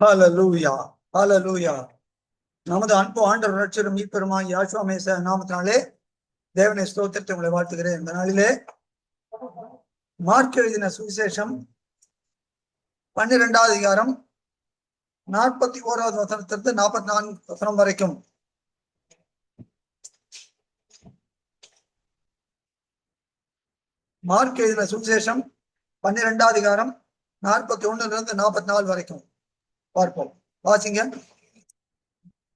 ஹalleluya ஹalleluya. நமது அன்பு ஆண்டவர் ரட்சகரும் மீட்பருமாகிய யேசுவா மேசியா நாமத்தினாலே தேவனை ஸ்தோத்திரத்தை உங்களை வாழ்த்துகிறேன். இந்த நாளிலே மார்க் எழுதின சுவிசேஷம் 12வது அதிகாரம் 41வது வசனத்திலிருந்து 44 வசனம் வரைக்கும் மார்க் எழுதின சுவிசேஷம் 12வது அதிகாரம் 41லிருந்து 44 வரைக்கும் பார்ப்போம். வாசிங்க.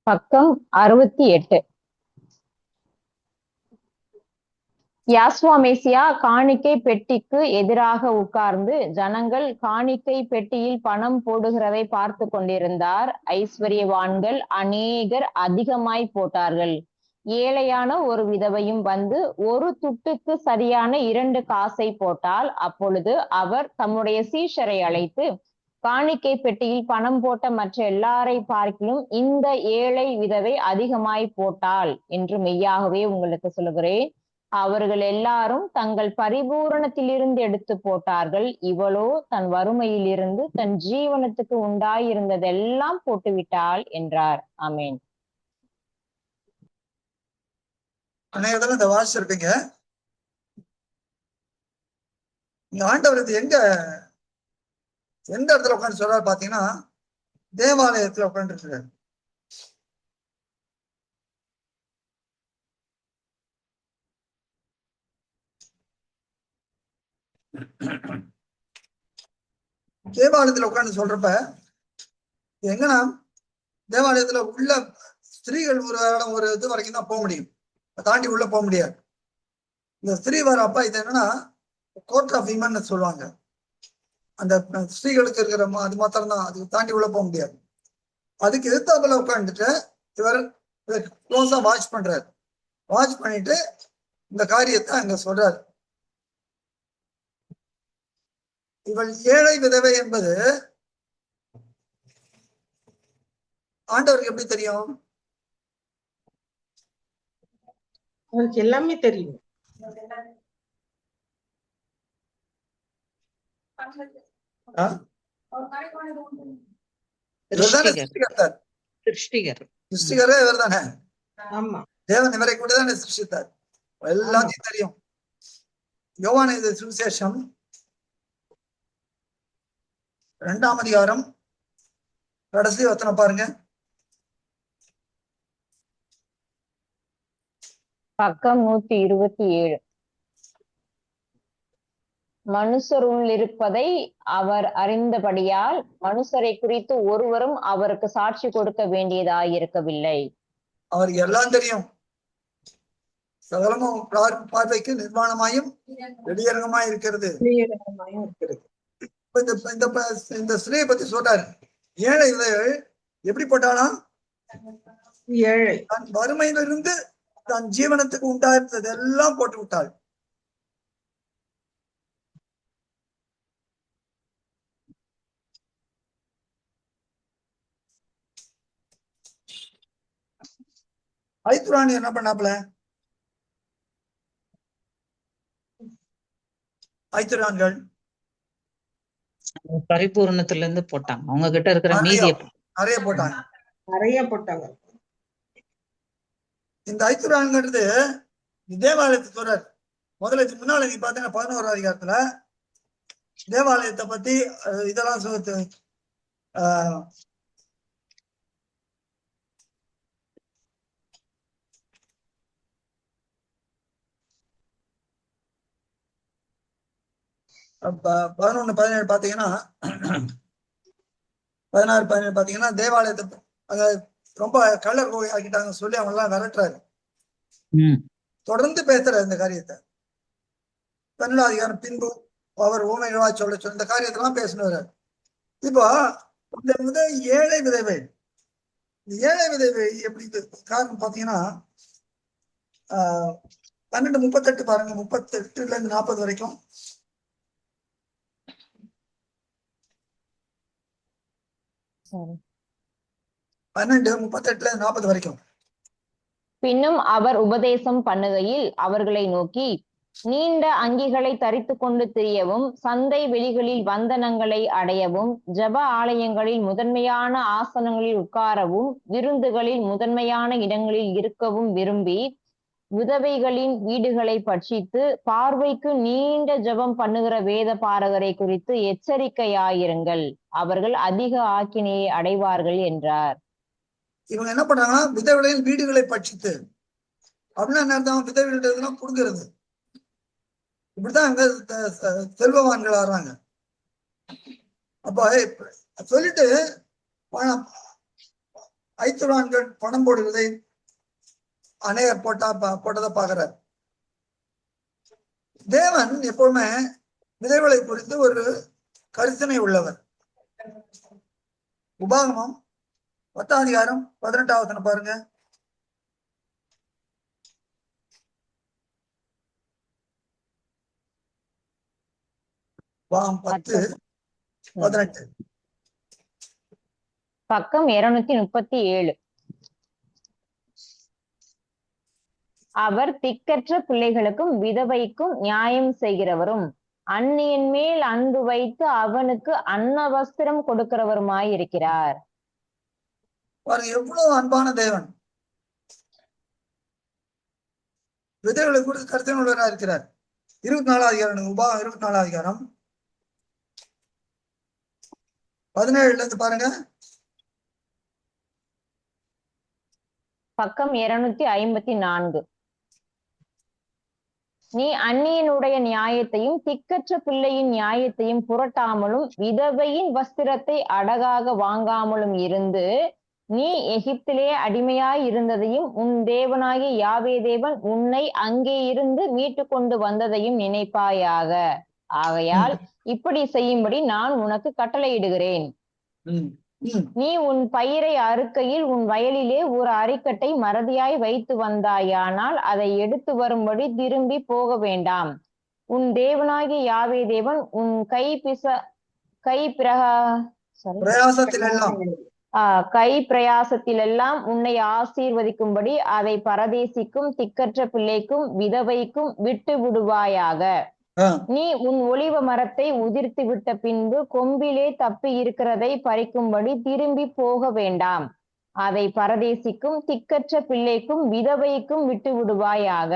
பக்கம் 68. யேசுவா மேசியா காணிக்கை பெட்டிக்கு எதிராக உட்கார்ந்து ஜனங்கள் காணிக்கை பெட்டியில் பணம் போடுகிறதை பார்த்து கொண்டிருந்தார். ஐஸ்வர்யவான்கள் அநேகர் அதிகமாய் போட்டார்கள். ஏழையான ஒரு விதவையும் வந்து ஒரு துட்டுக்கு சரியான 2 காசை போட்டால். அப்பொழுது அவர் தம்முடைய சீஷரை அழைத்து, காணிக்கை பெட்டியில் பணம் போட்ட மற்ற எல்லாரை பார்க்கிலும் இந்த ஏழை விதவை அதிகமாய் போட்டாள் என்று மெய்யாகவே உங்களுக்கு சொல்லுகிறேன். அவர்கள் எல்லாரும் தங்கள் பரிபூரணத்திலிருந்து எடுத்து போட்டார்கள். இவளோ தன் வறுமையிலிருந்து தன் ஜீவனத்துக்கு உண்டாயிருந்ததெல்லாம் போட்டுவிட்டாள் என்றார். ஆமேன். அநேகத்துல இந்த வாசிச்சிருப்பீங்க. இந்த ஆண்டவர் எந்த இடத்துல உட்காந்து சொல்றாரு பாத்தீங்கன்னா, தேவாலயத்துல உட்காந்து இருக்கிறார். தேவாலயத்துல உட்காந்து சொல்றப்ப எங்கன்னா, தேவாலயத்துல உள்ள ஸ்திரீகள் ஒரு இது வரைக்கும் தான் போக முடியும், தாண்டி உள்ள போக முடியாது. இந்த ஸ்திரீ வர அப்பா இது என்னன்னா கோர்ட் ஆஃப் விமன் சொல்லுவாங்க. அந்த ஸ்திரீகளுக்கு இருக்கிற அது மாத்திரம் தான், அதுக்கு தாண்டி உள்ள போக முடியாது. அதுக்கு எதிர்த்தாப்புல உட்காந்துட்டு இவர் க்ளோஸா வாட்ச் பண்றாரு. வாட்ச் பண்ணிட்டு இந்த காரியத்தை அங்க சொல்றாரு. இவள் ஏழை விதவை என்பது ஆண்டவருக்கு எப்படி தெரியும்? அவருக்கு எல்லாமே தெரியும். சிருஷ்டிகரே இவர் தானே. தேவன் இவரை கூட தானே சிருஷ்டித்தார். எல்லாத்தையும் தெரியும். யோவான் எழுதின சுவிசேஷம் 2ஆம் அதிகாரம் கடைசி வசனம் பாருங்க. பக்கம் 127. மனுஷருள் இருப்பதை அவர் அறிந்தபடியால் மனுஷரை குறித்து ஒருவரும் அவருக்கு சாட்சி கொடுக்க வேண்டியதாயிருக்கவில்லை. அவருக்கு எல்லாம் தெரியும். சகலமும் பார்வைக்கு நிர்வாணமாயும் வெளியரங்கமாய் இருக்கிறது. இந்த ஸ்திரீயை பத்தி சொல்றாரு. ஏழை எப்படி போட்டாலும் ஏழை தன் வறுமையிலிருந்து தன் ஜீவனத்துக்கு உண்டாயிருந்தது எல்லாம் போட்டு விட்டாள். ஐத்துராணி என்ன பண்ணாப்ல? ஐத்துரான்கள் பரிபூர்ணத்துல இருந்து போட்டாங்க. அவங்க கிட்ட இருக்கிற மீதியை நிறைய போட்டாங்க. இந்த ஐத்துரான்கிறது தேவாலயத்தை சொல்றாரு. முதல்ல இதுக்கு முன்னால நீ பாத்தீங்கன்னா 11ஆம் அதிகாரத்துல தேவாலயத்தை பத்தி இதெல்லாம் அப்ப 11, 17 பாத்தீங்கன்னா 16, 17 பாத்தீங்கன்னா தேவாலயத்தை அங்க ரொம்ப கலர் ஆக்கிட்டாங்க சொல்லி அவங்க எல்லாம் விரட்டுறாரு. தொடர்ந்து பேசுறாரு இந்த காரியத்தை. 12ஆம் அதிகாரம் பின்பு அவர் ஊமைகளா சொல்ல இந்த காரியத்தெல்லாம் பேசினாரு. இப்போ இந்த ஏழை விதவை, ஏழை விதவை எப்படி காரணம் பாத்தீங்கன்னா 12:38 பாருங்க. 38ல இருந்து 40 வரைக்கும். 12:38ல 40 வரைக்கும். பின்னும் அவர் உபதேசம் பண்ணுகையில் அவர்களை நோக்கி, நீண்ட அங்கிகளை தரித்து கொண்டு திரியவும், சந்தை வெளிகளில் வந்தனங்களை அடையவும், ஜப ஆலயங்களில் முதன்மையான ஆசனங்களில் உட்காரவும், விருந்துகளில் முதன்மையான இடங்களில் இருக்கவும் விரும்பி, விதவைகளின் வீடுகளை பட்சித்து, பார்வைக்கு நீண்ட ஜெபம் பண்ணுகிற வேத பாரகரை குறித்து எச்சரிக்கையாயிருங்கள், அவர்கள் அதிக ஆக்கினையை அடைவார்கள் என்றார். இவங்க என்ன பண்றாங்கன்னா, விதவைகளின் வீடுகளை பட்சித்து அப்படின்னா என்ன அர்த்தம்? விதவைகள் புடுங்கிறது. இப்படிதான் அங்க செல்வவான்கள் ஆறாங்க. அப்ப சொல்லிட்டு பணம் ஐத்துரான்கள் பணம் போடுவதை அநேகர் போட்டதை பாக்குறார். தேவன் எப்பவுமே விதைகளை குறித்து ஒரு கரிசனை உள்ளவர். உபாகமம் 10ஆம் அதிகாரம் 18ஆம் வசனம் பாருங்க. உபாகமம் 10:18. பக்கம் 237. அவர் திக்கற்ற பிள்ளைகளுக்கும் விதவைக்கும் நியாயம் செய்கிறவரும், அந்நியன் மேல் அன்பு வைத்து அவனுக்கு அன்ன வஸ்திரம் கொடுக்கிறவருமாயிருக்கிறார். எவ்வளவு அன்பான தேவன்! விதைகளை குறித்து கருத்தின் உள்ளவராக இருக்கிறார். 24ஆம் அதிகாரம், உபாகம் 24ஆம் அதிகாரம் 17 இருந்து பாருங்க. பக்கம் 254. நீ அந்நியனுடைய நியாயத்தையும் திக்கற்ற பிள்ளையின் நியாயத்தையும் புரட்டாமலும் விதவையின் வஸ்திரத்தை அடகாக வாங்காமலும் இருந்து, நீ எகிப்திலே அடிமையாய் இருந்ததையும் உன் தேவனாகிய யாவே தேவன் உன்னை அங்கே இருந்து மீட்டு கொண்டு வந்ததையும் நினைப்பாயாக. ஆகையால் இப்படி செய்யும்படி நான் உனக்கு கட்டளையிடுகிறேன். நீ உன் பயிரை அறுக்கையில் உன் வயலிலே ஒரு அரிக்கட்டை மறதியாய் வைத்து வந்தாயானால் அதை எடுத்து வரும்படி திரும்பி போக வேண்டாம். உன் தேவனாகிய யாவே தேவன் உன் கை பிரயாசத்திலெல்லாம் உன்னை ஆசீர்வதிக்கும்படி அதை பரதேசிக்கும் திக்கற்ற பிள்ளைக்கும் விதவைக்கும் விட்டு விடுவாயாக. நீ உன் ஒலிவ மரத்தை உதிர்த்து விட்ட பின்பு கொம்பிலே தப்பி இருக்கிறதை பறிக்கும்படி திரும்பி போக வேண்டாம். அதை பரதேசிக்கும் திக்கற்ற பிள்ளைக்கும் விதவைக்கும் விட்டு விடுவாயாக.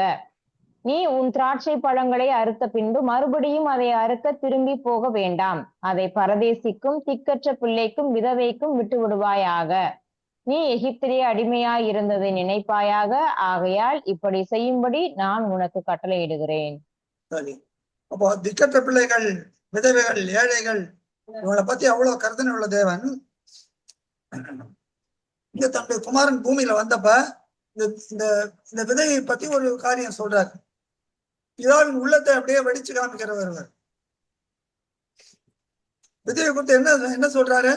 நீ உன் திராட்சை பழங்களை அறுத்த பின்பு மறுபடியும் அதை அறுக்க திரும்பி போக வேண்டாம். அதை பரதேசிக்கும் திக்கற்ற பிள்ளைக்கும் விதவைக்கும் விட்டு விடுவாயாக. நீ எகிப்திலே அடிமையாய் இருந்ததை நினைப்பாயாக. ஆகையால் இப்படி செய்யும்படி நான் உனக்கு கட்டளையிடுகிறேன். அப்போ திக்கற்ற பிள்ளைகள், விதவைகள், ஏழைகள், இவங்களை பத்தி அவ்வளவு கருத்தனை உள்ள தேவன் இங்க தன்னுடைய குமாரன் பூமியில வந்தப்ப இந்த விதையை பத்தி ஒரு காரியம் சொல்றாரு. பிதாவின் உள்ளத்தை அப்படியே வெடிச்சு காமிக்கிறவர். விதையை குறித்து என்ன சொல்றாரு?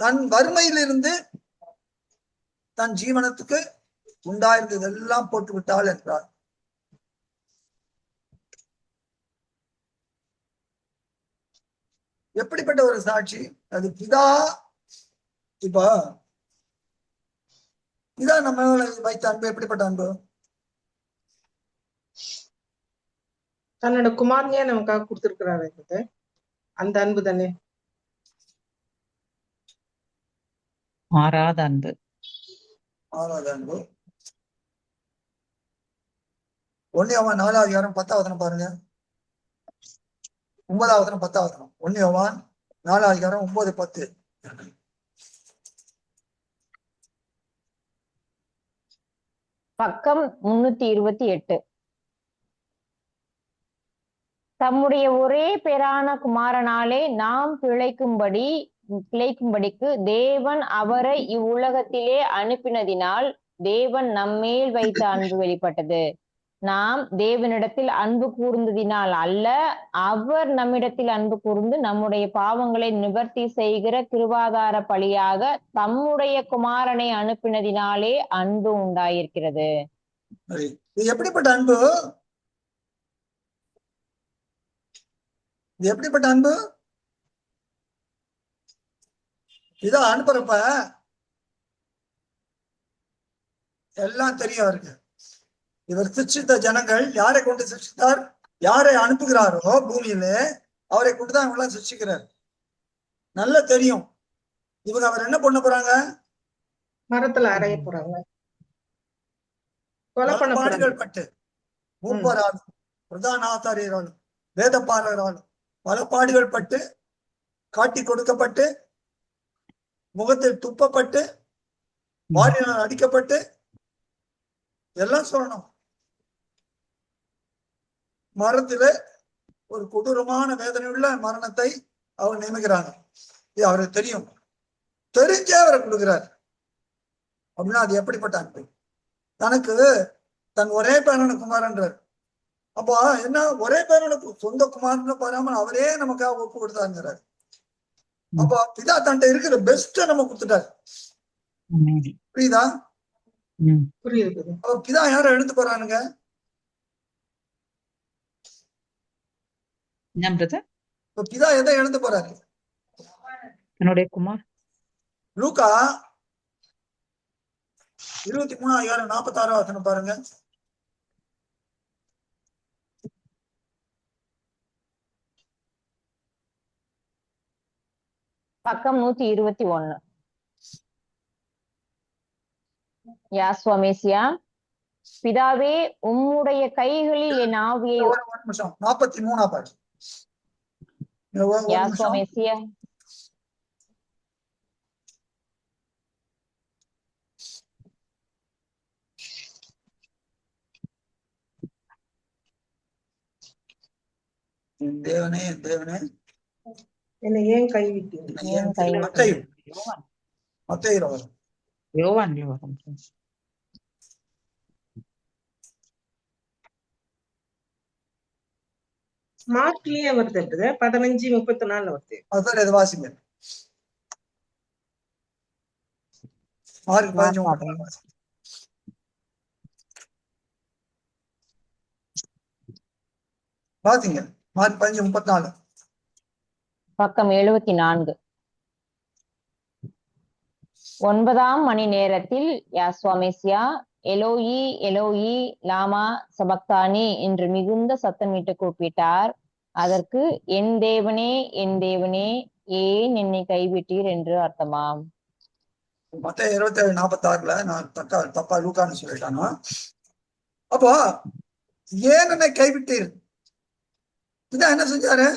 தன் வறுமையிலிருந்து தன் ஜீவனத்துக்கு உண்டாயிருந்ததெல்லாம் போட்டு விட்டாள் என்றார். எப்படிப்பட்ட ஒரு சாட்சி அது! பிதா நம்ம வைத்த அன்பு எப்படிப்பட்ட அன்பு! தன்னோட குமாரனையே நமக்காக கொடுத்திருக்கிறாரு. அந்த அன்பு தானே, மாறாத அன்பு. மாறாத அன்பு. 1 யோவான் 4ஆம் அதிகாரம் 10ஆம் வசனம் பாருங்க. 9ஆம் வசனம் 10ஆம் வசனம். 1 யோவான் 4ஆம் அதிகாரம் 9-10. பக்கம் 328. தம்முடைய ஒரே பேரான குமாரனாலே நாம் பிழைக்கும்படிக்கு தேவன் அவரை இவ்வுலகத்திலே அனுப்பினதினால் தேவன் நம்மேல் வைத்த அன்பு வெளிப்பட்டது. நாம் தேவனிடத்தில் அன்பு கூர்ந்ததினால் அல்ல, அவர் நம்மிடத்தில் அன்பு கூர்ந்து நம்முடைய பாவங்களை நிவர்த்தி செய்கிற கிருபாதார பலியாக தம்முடைய குமாரனை அனுப்பினதினாலே அன்பு உண்டாயிருக்கிறது. இது எப்படிப்பட்ட அன்பு! இது எப்படிப்பட்ட அன்பு! இத அனுப்புறப்ப எல்லாம் தெரியும் அவருக்கு. இவர் சிருஷ்டித்த ஜனங்கள் யாரை கொண்டு சிருஷ்டித்தார்? யாரை அனுப்புகிறாரோ பூமியில அவரை கொண்டுதான் இவங்க எல்லாம் சிருஷ்டிக்கிறார். நல்லா தெரியும் இவங்க அவர் என்ன பண்ண போறாங்க? மரத்துல அறைய போறாங்க, கொலை பண்ண போறாங்க. பாடுகள் பட்டு மூப்பராலும் பிரதான ஆசாரியராலும் வேதப்பாரராலும் பல பாடுகள் பட்டு காட்டி கொடுக்கப்பட்டு முகத்தில் துப்பப்பட்டு வாரினால் அடிக்கப்பட்டு எல்லாம் சொல்லணும். மரத்துல ஒரு கொடூரமான வேதனையுள்ள மரணத்தை அவர் நியமிக்கிறாங்க. இது அவருக்கு தெரியும், தெரிஞ்சே அவரை கொடுக்கிறார். அப்படின்னா அது எப்படிப்பட்ட அன்பு? தனக்கு தன் ஒரே பேரன குமாரன்றார். அப்போ என்ன, ஒரே பேரனுக்கு சொந்த குமாரன்னு பாராமல் அவரே நமக்காக ஒப்பு கொடுத்தாங்கிறார். அப்போ பிதா தன்ட்ட இருக்கிற பெஸ்ட நம்ம கொடுத்துட்டாரு. புரியுதா? புரியுது. அப்ப பிதா யார எடுத்து போறானுங்க? இப்ப பிதா எதை எழுந்து போறாரு? என்னுடைய குமார். லூக்கா 23:46 பாருங்க. பக்கம் 121. யாஸ்வமேசியா, பிதாவே உம்முடைய கைகளில் என் ஆவியை. ஒரு நிமிஷம், 43 பாரு. யாஸ்வமேசியா, தேவனே தேவனே என்னை ஏன் கைவிட்டீங்க? யோவான் மார்க்லயே வருது, 15:34 வருது. அதான் இது வாசிங்க. மார்க் 15:34 வாசிங்க. மார்க் 15:34 பக்கம் 74. 9ஆம் மணி நேரத்தில் யாஸ்வமேசியா, எலோயி எலோயி லாமா சபக்தானி என்று மிகுந்த சத்தமிட்டு கூப்பிட்டார். அதற்கு என் தேவனே ஏன் என்னை கைவிட்டீர் என்று அர்த்தமாம். மத்தேயு 27:46 நான் தப்பா லூக்கான்னு சொல்லிட்டானோ. அப்போ ஏன் என்னை கைவிட்டீர்? இதான் என்ன செஞ்சாரு?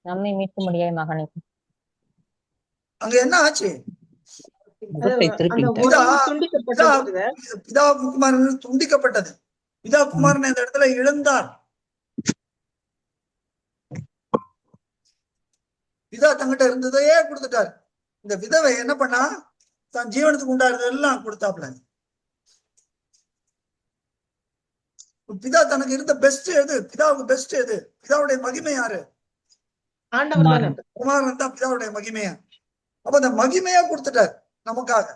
நம்மை மீட்க முடியாது மகனுக்கு. அங்க என்ன ஆச்சு? பிதா குமாரன் துண்டிக்கப்பட்டது. பிதா குமாரன் இந்த இடத்துல இழந்தார். பிதா தங்கிட்ட இருந்ததையே கொடுத்துட்டார். இந்த விதவை என்ன பண்ணா? தன் ஜீவனத்துக்கு உண்டாடுறது எல்லாம் கொடுத்தாப்ல. பிதா தனக்கு இருந்த பெஸ்ட் எது? பிதாவுக்கு பெஸ்ட் எது? பிதாவுடைய மகிமை யாரு? குமாரன் தான் பிதாவுடைய மகிமையா. அப்ப அந்த மகிமையா கொடுத்துட்டார் நமக்காக.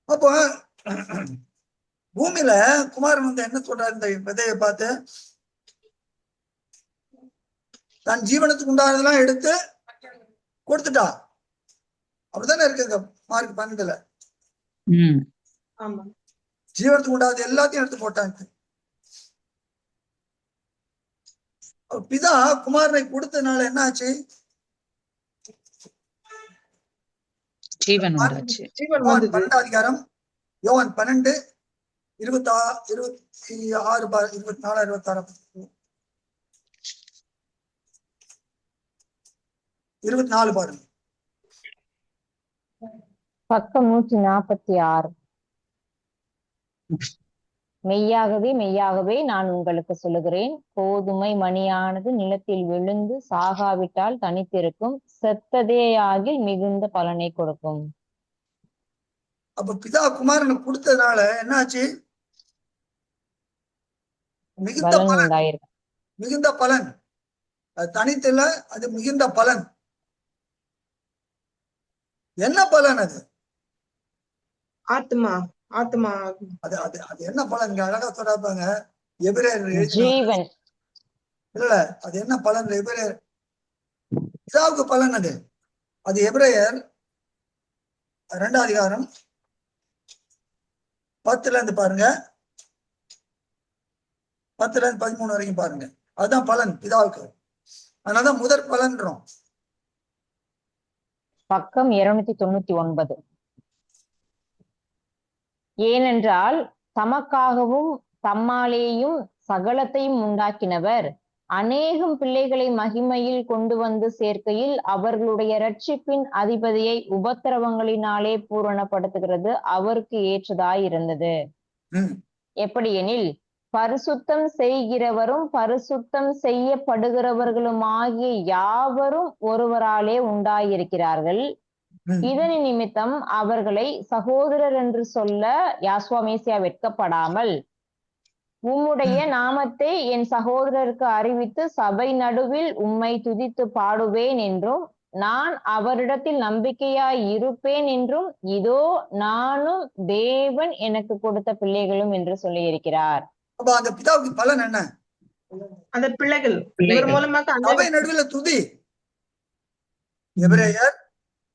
அப்போ பூமியில குமாரன் வந்து என்ன சொல்றாரு? இந்த விதையை பார்த்து தன் ஜீவனத்துக்கு உண்டானதெல்லாம் எடுத்து கொடுத்துட்டா. அப்படித்தானே இருக்குங்க மார்க் 12. ஜீவனத்துக்கு உண்டானது எல்லாத்தையும் எடுத்து போட்டாங்க. பிதா குமாரனை கொடுத்ததுனால என்ன ஆச்சு? ஜீவன். 12 அதிகாரம் யோவான் 12:26 24 26 24 பாருங்க. பக்கம் 146. மெய்யாகவே மெய்யாகவே நான் உங்களுக்கு சொல்லுகிறேன், கோதுமை மணியானது நிலத்தில் விழுந்து சாகாவிட்டால் தனித்திருக்கும், செத்ததேயாகில் மிகுந்த பலனை கொடுக்கும். அப்ப பிதா குமாரனை கொடுத்ததுனால என்னாச்சு? மிகுந்த பலன். மிகுந்த பலன். அது தனித்துல, அது மிகுந்த பலன். என்ன பலன் அது? ஆத்மா. ஆத்மா அது அது அது என்ன பலன்? அழகா சொல்றாங்க எபிரேயர் ஜீவன். இல்ல, அது என்ன பலன்? எபிரேயர் பிதாவுக்கு பலன். அது அது எபிரேயர் 2ஆம் அதிகாரம் 10ல இருந்து பாருங்க, 10ல இருந்து 13 வரைக்கும் பாருங்க. அதுதான் பலன் பிதாவுக்கு. அதனாலதான் முதற் பலன்றோம். பக்கம் 299. ஏனென்றால் தமக்காகவும் தம்மாலேயும் சகலத்தையும் உண்டாக்கினவர் அநேகம் பிள்ளைகளை மகிமையில் கொண்டு வந்து சேர்க்கையில் அவர்களுடைய இரட்சிப்பின் அதிபதியை உபத்திரவங்களினாலே பூரணப்படுத்துகிறது அவருக்கு ஏற்றதாயிருந்தது. எப்படியெனில் பரிசுத்தம் செய்கிறவரும் பரிசுத்தம் செய்யப்படுகிறவர்களுமாகிய யாவரும் ஒருவராலே உண்டாயிருக்கிறார்கள். இதன் நிமித்தம் அவர்களை சகோதரர் என்று சொல்ல யாஸ்வாமேசியா வெட்கப்படாமல், உம்முடைய நாமத்தை என் சகோதரருக்கு அறிவித்து சபை நடுவில் உம்மை துதித்து பாடுவேன் என்றும், நான் அவரிடத்தில் நம்பிக்கையாய் இருப்பேன் என்றும், இதோ நானும் தேவன் எனக்கு கொடுத்த பிள்ளைகளும் என்று சொல்லி இருக்கிறார். அப்ப அந்த பிதாவுக்கு பலன் என்ன? அந்த பிள்ளைகள் இவர் மூலமாக சபை நடுவில் துதி. எபிரேயர்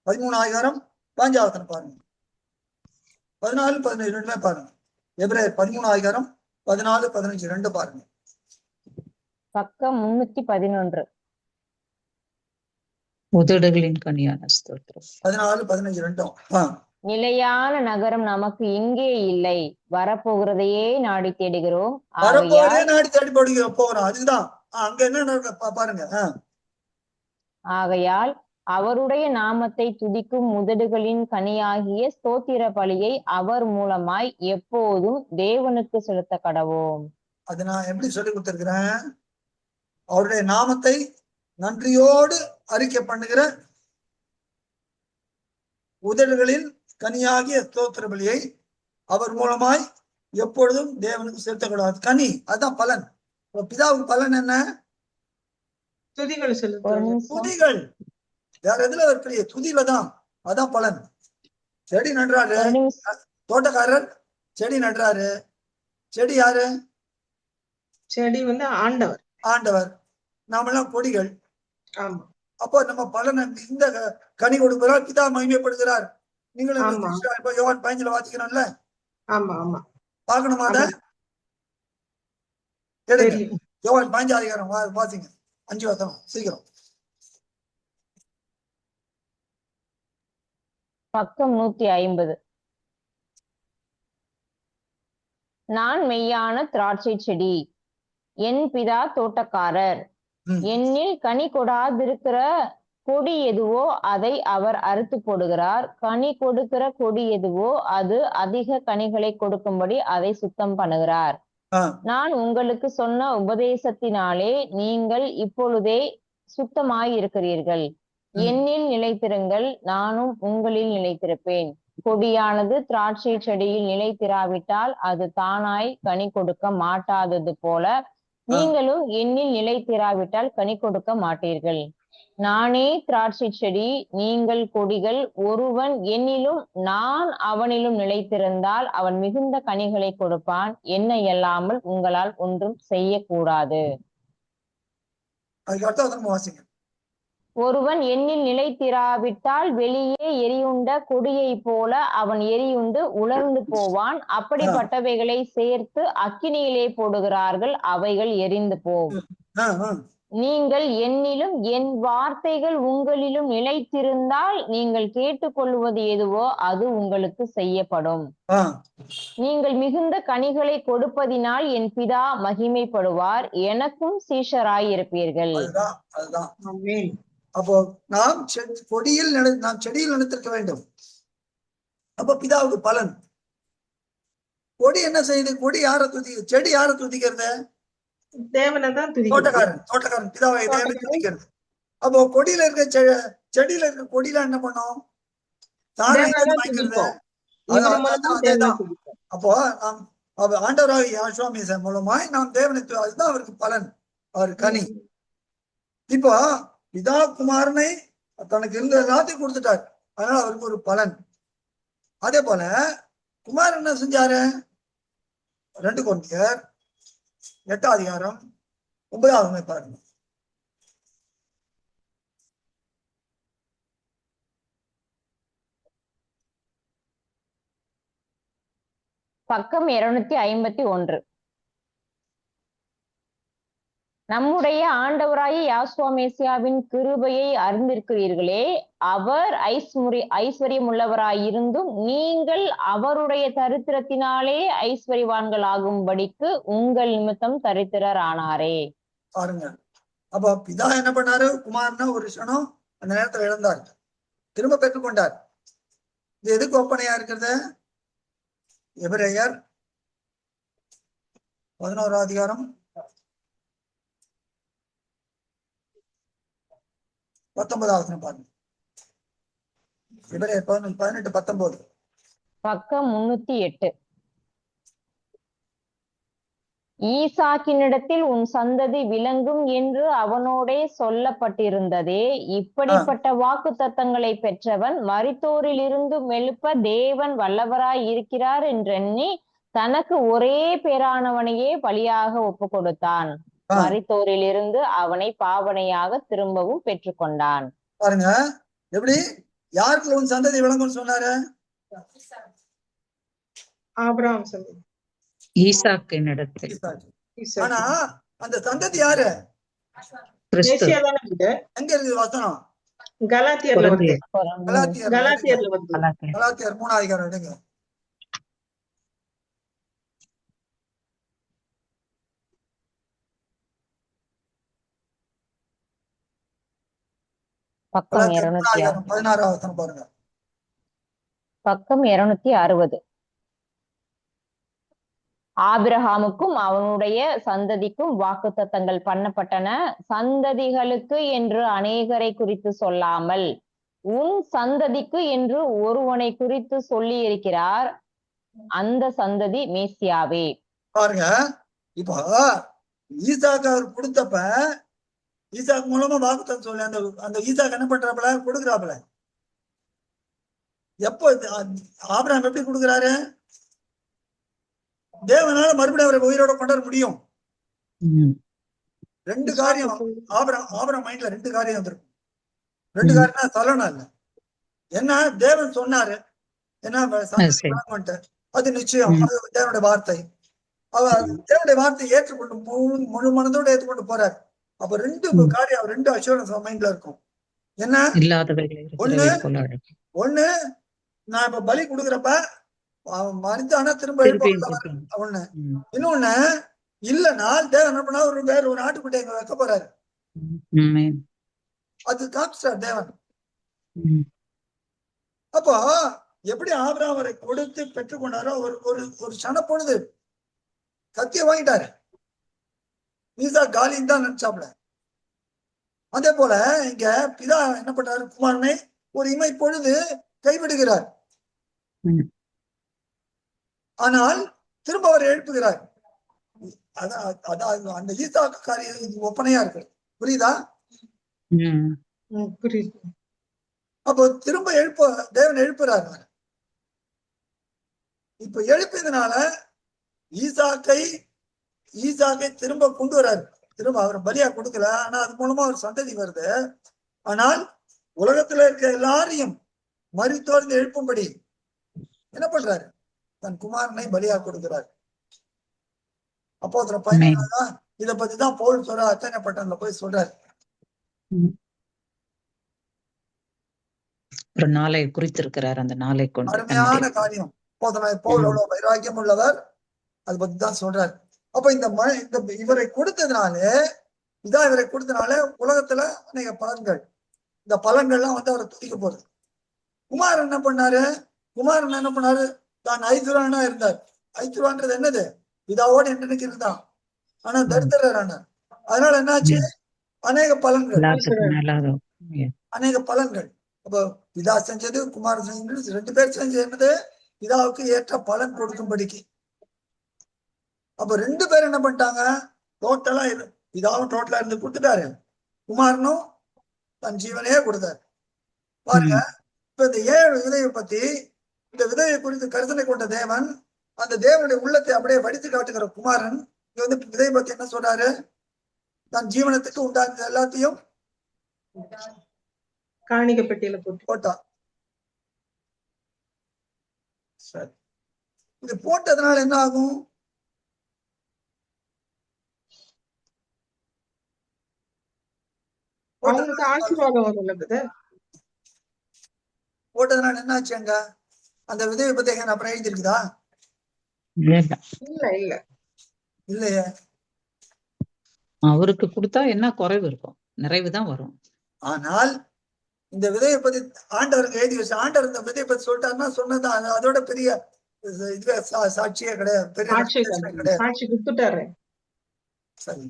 13ஆம் அதிகாரம் 5ஆம் வசனம் பாருங்க, 14, 15 பாருங்க. எபிரேயர் 13ஆம் அதிகாரம் 14, 15 2 பாருங்க. பக்கம் 311. உதடுகளின் கனியான ஸ்தோத்திரம். 14, 15 2. நிலையான நகரம் நமக்கு இங்கே இல்லை, வரப்போகிறதையே நாடி தேடுகிறோம். வரப்போறதே நாடி தேடி போகிறோம். அதுதான் அங்க என்ன பாருங்க. ஆகையால் அவருடைய நாமத்தை துதிக்கும் உதடுகளின் கனியாகிய ஸ்தோத்திர பலியை அவர் மூலமாய் எப்போதும் தேவனுக்கு செலுத்த கடவோம். அது நான் எப்படி சொல்லி கொடுத்திருக்கிறேன்? அவருடைய நாமத்தை நன்றியோடு அறிக்கை பண்ணுகிற உதடுகளின் கனியாகிய ஸ்தோத்திர பலியை அவர் மூலமாய் எப்பொழுதும் தேவனுக்கு செலுத்தக்கூடாது. கனி, அதுதான் பலன். பிதாவுக்கு பலன் என்ன? துதிகள் செலுத்துவது. துதிகள். வேற எதுல இருக்கிற துதியில தான். அதான் பலன். செடி நடுறாரு தோட்டக்காரர், செடி நடுறாரு. செடி யாரு? செடி ஆண்டவர். ஆண்டவர். நாமெல்லாம் கொடிகள். ஆமா. அப்போ நம்ம பலன் இந்த கனி கொடுக்கிறார், பிதா மகிமைப்படுகிறார். நீங்களும் இப்ப யோவான் 15 வாசிக்கிறோம்ல. ஆமா ஆமா, பார்க்கணுமா? அத யோவான் 15ஆம் அதிகாரம் வாசிங்க, 5 வசனம் சீக்கிரம். பக்கம் 150. நான் மெய்யான திராட்சை செடி, என் பிதா தோட்டக்காரர். என்னில் கனி கொடாதிருக்கிற கொடி எதுவோ அதை அவர் அறுத்து போடுகிறார். கனி கொடுக்கிற கொடி எதுவோ அது அதிக கனிகளை கொடுக்கும்படி அதை சுத்தம் பண்ணுகிறார். நான் உங்களுக்கு சொன்ன உபதேசத்தினாலே நீங்கள் இப்பொழுதே சுத்தமாய் இருக்கிறீர்கள். என்னில் நிலைத்திருங்கள், நானும் உங்களில் நிலைத்திருப்பேன். கொடியானது திராட்சை செடியில் நிலைத்திராவிட்டால் அது தானாய் கனி கொடுக்க மாட்டாதது போல நீங்களும் என்னில் நிலைத்திராவிட்டால் கனி கொடுக்க மாட்டீர்கள். நானே திராட்சை செடி, நீங்கள் கொடிகள். ஒருவன் என்னிலும் நான் அவனிலும் நிலைத்திருந்தால் அவன் மிகுந்த கனிகளை கொடுப்பான். என்னை அல்லாமல் உங்களால் ஒன்றும் செய்யக்கூடாது. ஒருவன் என்னில் நிலைத்திராவிட்டால் வெளியே எரியுண்ட கொடியை போல அவன் எரியுண்டு உலர்ந்து போவான். அப்படிப்பட்டவைகளை சேர்த்து அக்கினியிலே போடுகிறார்கள், அவைகள் எரிந்து போகும். நீங்கள் என்னிலும் என் வார்த்தைகள் உங்களிலும் நிலைத்திருந்தால் நீங்கள் கேட்டுக்கொள்வது எதுவோ அது உங்களுக்கு செய்யப்படும். நீங்கள் மிகுந்த கனிகளை கொடுப்பதினால் என் பிதா மகிமைப்படுவார், எனக்கும் சீஷராய் இருப்பீர்கள். அப்போ நாம் கொடியில் நாம் செடியில் நினைத்திருக்க வேண்டும். அப்ப பிதாவுக்கு பலன். கொடி என்ன செய்யுது? கொடி யார செடி யார துதிக்கிறது? தேவனைதான் தோட்டக்காரன் பிதாவை தேவனை துதிக்கிறது. அப்போ கொடியில இருக்க செடியில இருக்க கொடியில என்ன பண்ணும்? அப்போ ஆண்டவராக யாஸ்வாமேசியா மூலமாய் நாம் தேவனை, அதுதான் அவருக்கு பலன், அவர் கனி. இப்போ பிதா குமாரனை தனக்கு இருந்த எல்லாத்தையும் கொடுத்துட்டார், அதனால அவருக்கு ஒரு பலன். அதே போல குமாரன் என்ன செஞ்சாரு? 2 கொரிந்தியர் 8ஆம் அதிகாரம் 9ஆம் பாருங்க. பக்கம் 251. நம்முடைய ஆண்டவராகிய யாசுவா மேசியாவின் கிருபையை அறிந்திருக்கிறீர்களே. அவர் ஐஸ்வர்யமுள்ளவராயிருந்தும் நீங்கள் அவருடைய தரித்திரத்தினாலே ஐஸ்வர்யவான்கள் ஆகும்படிக்கு உங்கள் நிமித்தம் தரித்திரர் ஆனாரே. பாருங்க, அப்ப பிதா என்ன பண்ணாரு? குமாரனா ஒரு க்ஷணம் அந்த நேரத்துல இழந்தார், திரும்ப பெற்றுக்கொண்டார். இது எதுக்கு ஒப்பனையா இருக்கிறது? எபிரேயர் 11ஆம் அதிகாரம் 19ஆவது வசனம் பாருங்க. எபிரேயர் 18-19. பக்கம் 308. ஈசாக்கினிடத்தில் உன் சந்ததி விளங்கும் என்று அவனோடே சொல்லப்பட்டிருந்ததே. இப்படிப்பட்ட வாக்குத்தத்தங்களை பெற்றவன் மரித்தோரில் இருந்து எழுப்ப தேவன் வல்லவராய் இருக்கிறார் என்றெண்ணி தனக்கு ஒரே பேரானவனையே பலியாக ஒப்பு கொடுத்தான். மரித்தோரில் இருந்து அவனை பாவனையாக திரும்பவும் பெற்றுக்கொண்டான். பாருங்க, எப்படி யாருக்கு உன் சந்ததி விளங்கும்னு சொன்னாரு? ஆபிரகாம் சந்ததி, ஈசாக்கின் இடத்தில். ஆனா அந்த சந்ததி யாரு? மேசியா தானே இது? எங்க இருக்குது வசனம்? கலாத்தியர்ல வருது. கலாத்தியர்ல வருது. கலாத்தியர் 3ஆம் அதிகாரம் எடுங்க. பக்கம் 16ஆம் வசனம் பாருங்க. பக்கம் 260. ஆபிரகாமுக்கும் அவனுடைய சந்ததிக்கும் வாக்குத்தத்தங்கள் பண்ணப்பட்டன. சந்ததிகளுக்கு என்று அநேகரை குறித்து சொல்லாமல் உன் சந்ததிக்கு என்று ஒருவனை குறித்து சொல்லி இருக்கிறார். அந்த சந்ததி மேசியாவே. பாருங்க, இப்போ ஈசாக்கு அவர் கொடுத்தப்ப ஈசாக்கு மூலமா வாக்குத்தத்தம் சொல்லி அந்த ஈசாக்கு என்ன பண்றாப்புல? கொடுக்குறாப்புல. எப்போ ஆபிரகாம் எப்படி கொடுக்குறாரு? தேவனால மறுபடியும் அவரை உயிரோட கொண்டாட முடியும். ரெண்டு காரியம் ஆபிரகாம் மைண்ட்ல ரெண்டு காரியம் வந்துருக்கும். ரெண்டு காரியம் சொல்லணும் இல்ல. என்ன தேவன் சொன்னாரு, என்ன அது நிச்சயம், அது தேவனுடைய வார்த்தை. அவர் தேவனுடைய வார்த்தையை ஏற்றுக்கொண்டு முழு மனதோடு ஏற்றுக்கொண்டு போறாரு. அப்ப ரெண்டு காரியம், ரெண்டு அஷூரன்ஸ் மைண்ட்ல இருக்கும். என்ன? ஒண்ணு நான் இப்ப பலி கொடுக்குறப்ப மனிதானா திரும்ப ஒண்ணு. இன்னொன்னு இல்லைன்னா தேவன் என்ன பண்ணா வேற ஒரு ஆட்டுக்குட்டி எங்க வைக்க போறாரு. அது காமிச்சார் தேவன். அப்போ எப்படி ஆபிரகாம் அவரை கொடுத்து பெற்றுக்கொண்டாரோ ஒரு ஒரு சன பொழுது கத்திய வாங்கிட்டாரு. ஈசா காலின்னு தான் நினைச்சாப்ல. அதே போல இங்க பிதா என்ன பண்றாரு? குமாரனை ஒரு இமை பொழுது கைவிடுகிறார். ஆனால் திரும்ப அவர் எழுப்புகிறார். அதான் அந்த ஈசாக்கு காரியம் ஒப்பனையா இருக்கு. புரியுதா? புரியுது. அப்போ திரும்ப தேவன் எழுப்புறாரு. இப்ப எழுப்பியதுனால ஈசாக்கை திரும்ப கொண்டு வர்றாரு. திரும்ப அவர் பலியா கொடுக்கல, ஆனா அது மூலமா ஒரு சந்ததி வருது. ஆனால் உலகத்துல இருக்க எல்லாரையும் மரித்தோர்ந்து எழுப்பும்படி என்ன பண்றாரு? தன் குமாரனை பலியா கொடுக்கிறார். அப்போ 15 இத பத்திதான் பவுல் சொல்ற அத்தனை பட்டணத்துல போய் சொல்றாரு. ஒரு நாளை குறித்திருக்கிறார். அந்த நாளை கொண்டு அருமையான காரியம். பவுல் எவ்வளவு வைராக்கியம் உள்ளவர், அதை பத்தி தான் சொல்றாரு. அப்ப இந்த இவரை கொடுத்ததுனாலே இவரை கொடுத்ததுனால உலகத்துல அநேக பலன்கள், இந்த பலன்கள்லாம் அவரை துதிக்க போகுது. குமாரன் என்ன பண்ணாரு? தான் ஐஸ்வர்யனா இருந்தார். ஐஸ்வர்யன்றது என்னது? பிதாவோடு என்றைக்கு இருந்தான். ஆனா தரித்திரரான. அதனால என்னாச்சு? அநேக பலன்கள். அப்ப பிதா செஞ்சது, குமாரன் செஞ்சது, ரெண்டு பேர் செஞ்சது என்னது? பிதாவுக்கு ஏற்ற பலன் கொடுக்கும்படிக்கு. அப்ப ரெண்டு பேரும் என்ன பண்ணிட்டாங்க? டோட்டலா பிதாவும் டோட்டலா இருந்து கொடுத்துட்டாரு, குமாரனும் தன் ஜீவனையே கொடுத்தாரு. பாருங்க, இப்ப இந்த 7 விதையை பத்தி, இந்த விதையை குறித்து கருத்தனை கொண்ட தேவன், அந்த தேவனுடைய உள்ளத்தை அப்படியே வடித்து காட்டுகிற குமாரன் இங்க விதையை பத்தி என்ன சொல்றாரு? தன் ஜீவனத்துக்கு உண்டானது எல்லாத்தையும் காணிக்க பெட்டியில போட்டா. சரி, இது போட்டதுனால என்ன ஆகும்? அவங்களுக்கு ஆசீர்வாதம் வரும்ல. போட்டதுனால என்ன ஆச்சு? அங்க அந்த விதவை பத்தி எங்க அப்புறம் எழுதிருக்குதா? இல்ல இல்ல இல்லையே. அவருக்கு கொடுத்தா என்ன குறைவு இருக்கும்? நிறைவுதான் வரும். ஆனால் இந்த விதையை பத்தி ஆண்டவருக்கு எழுதி வச்சு, ஆண்டவர் இந்த விதையை பத்தி சொல்லிட்டாருன்னா சொன்னது அதோட பெரிய இதுவே சாட்சியே கிடையாது, பெரிய கிடையாது. சாட்சி கொடுத்துட்டாரு. சரி,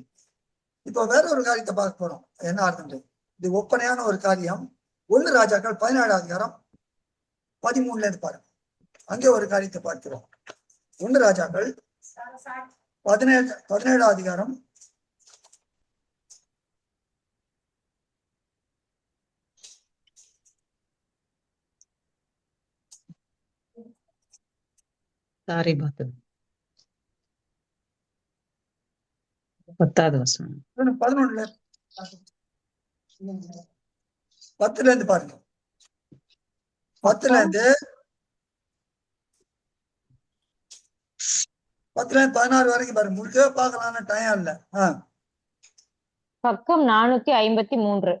இப்போ வேற ஒரு காரியத்தை பார்க்க போறோம். என்ன அர்த்தம்? இது ஒப்பனையான ஒரு காரியம். 1 ராஜாக்கள் 17 அதிகாரம் 13 இருந்து பாருங்க. அங்கே ஒரு காரியத்தை பார்க்கிறோம். 1 ராஜாக்கள் 17 அதிகாரம் 10வது வசனம். 11 10ல இருந்து பாருங்க. 10ல இருந்து 16 வரைக்கும் பாருங்க. முழுக்க பார்க்கலாம்னு டைம் இல்ல. பக்கம் 453.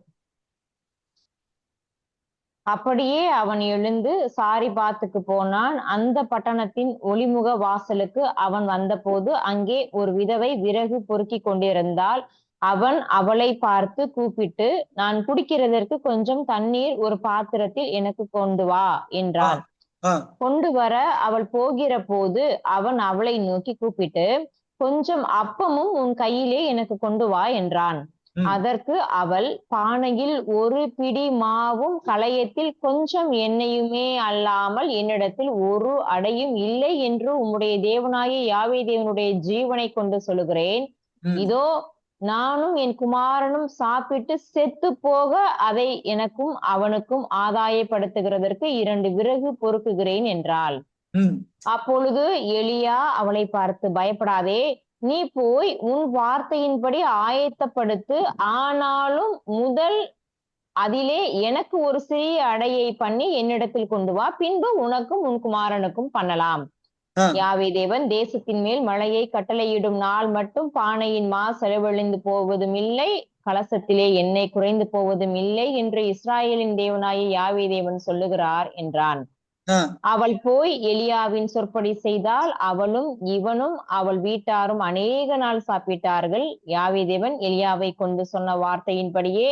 அப்படியே அவன் எழுந்து சாரிபாத்துக்கு போனான். அந்த பட்டணத்தின் ஒளிமுக வாசலுக்கு அவன் வந்தபோது அங்கே ஒரு விதவை விறகு பொறுக்கிக் கொண்டிருந்தாள். அவன் அவளை பார்த்து கூப்பிட்டு, நான் குடிக்கிறதற்கு கொஞ்சம் தண்ணீர் ஒரு பாத்திரத்தில் எனக்கு கொண்டு வா என்றான். கொண்டு வர அவள் போகிற போது அவன் அவளை நோக்கி கூப்பிட்டு, கொஞ்சம் அப்பமும் உன் கையிலே எனக்கு கொண்டு வா என்றான். அதற்கு அவள், பானையில் ஒரு பிடி மாவும் களையத்தில் கொஞ்சம் எண்ணெயுமே அல்லாமல் என்னிடத்தில் ஒரு அடையும் இல்லை என்று உம்முடைய தேவனாகிய யாவே தேவனுடைய ஜீவனை கொண்டு சொல்லுகிறேன். இதோ நானும் என் குமாரனும் சாப்பிட்டு செத்து போக அதை எனக்கும் அவனுக்கும் ஆதாயப்படுத்துகிறதற்கு 2 விறகு பொறுக்குகிறேன் என்றாள். அப்பொழுது எலியா அவளை பார்த்து, பயப்படாதே, நீ போய் உன் வார்த்தையின்படி ஆயத்தப்படுத்து. ஆனாலும் முதல் அதிலே எனக்கு ஒரு சிறிய அடையை பண்ணி என்னிடத்தில் கொண்டு வா, பின்பு உனக்கும் உன் குமாரனுக்கும் பண்ணலாம். யாவே தேவன் தேசத்தின் மேல் மழையை கட்டளையிடும் நாள் மட்டும் பானையின் மா செலவழிந்து போவதும் இல்லை, கலசத்திலே எண்ணெய் குறைந்து போவதும் இல்லை என்று இஸ்ராயேலின் தேவனாகிய யாவே தேவன் சொல்லுகிறார் என்றான். அவள் போய் எலியாவின் சொற்படி செய்தால் அவளும் இவனும் அவள் வீட்டாரும் அநேக நாள் சாப்பிட்டார்கள். யாவே தேவன் எலியாவை கொண்டு சொன்ன வார்த்தையின்படியே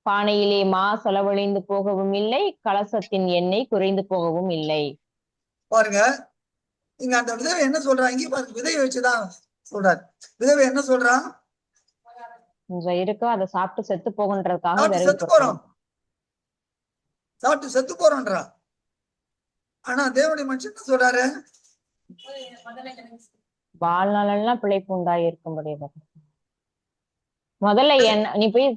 பானையிலே மா செலவழிந்து போகவும் இல்லை, கலசத்தின் எண்ணெய் குறைந்து போகவும் இல்லை. பாருங்க, இங்க அந்த விதவை என்ன சொல்றாங்க பாருங்க. விதையை வச்சுதான் சொல்றாரு. விதவை என்ன சொல்றான்? கொஞ்சம் இருக்கு, அதை சாப்பிட்டு செத்து போகுன்றதுக்காக சாப்பிட்டு செத்து போறோன்றா. ஆனா தேவனுடைய மனுஷன் என்ன சொல்றாரு? வாழ்நாளெல்லாம் பிழைப்பு உண்டாகி இருக்கும்படி. முதல்ல என்ன நீ போய்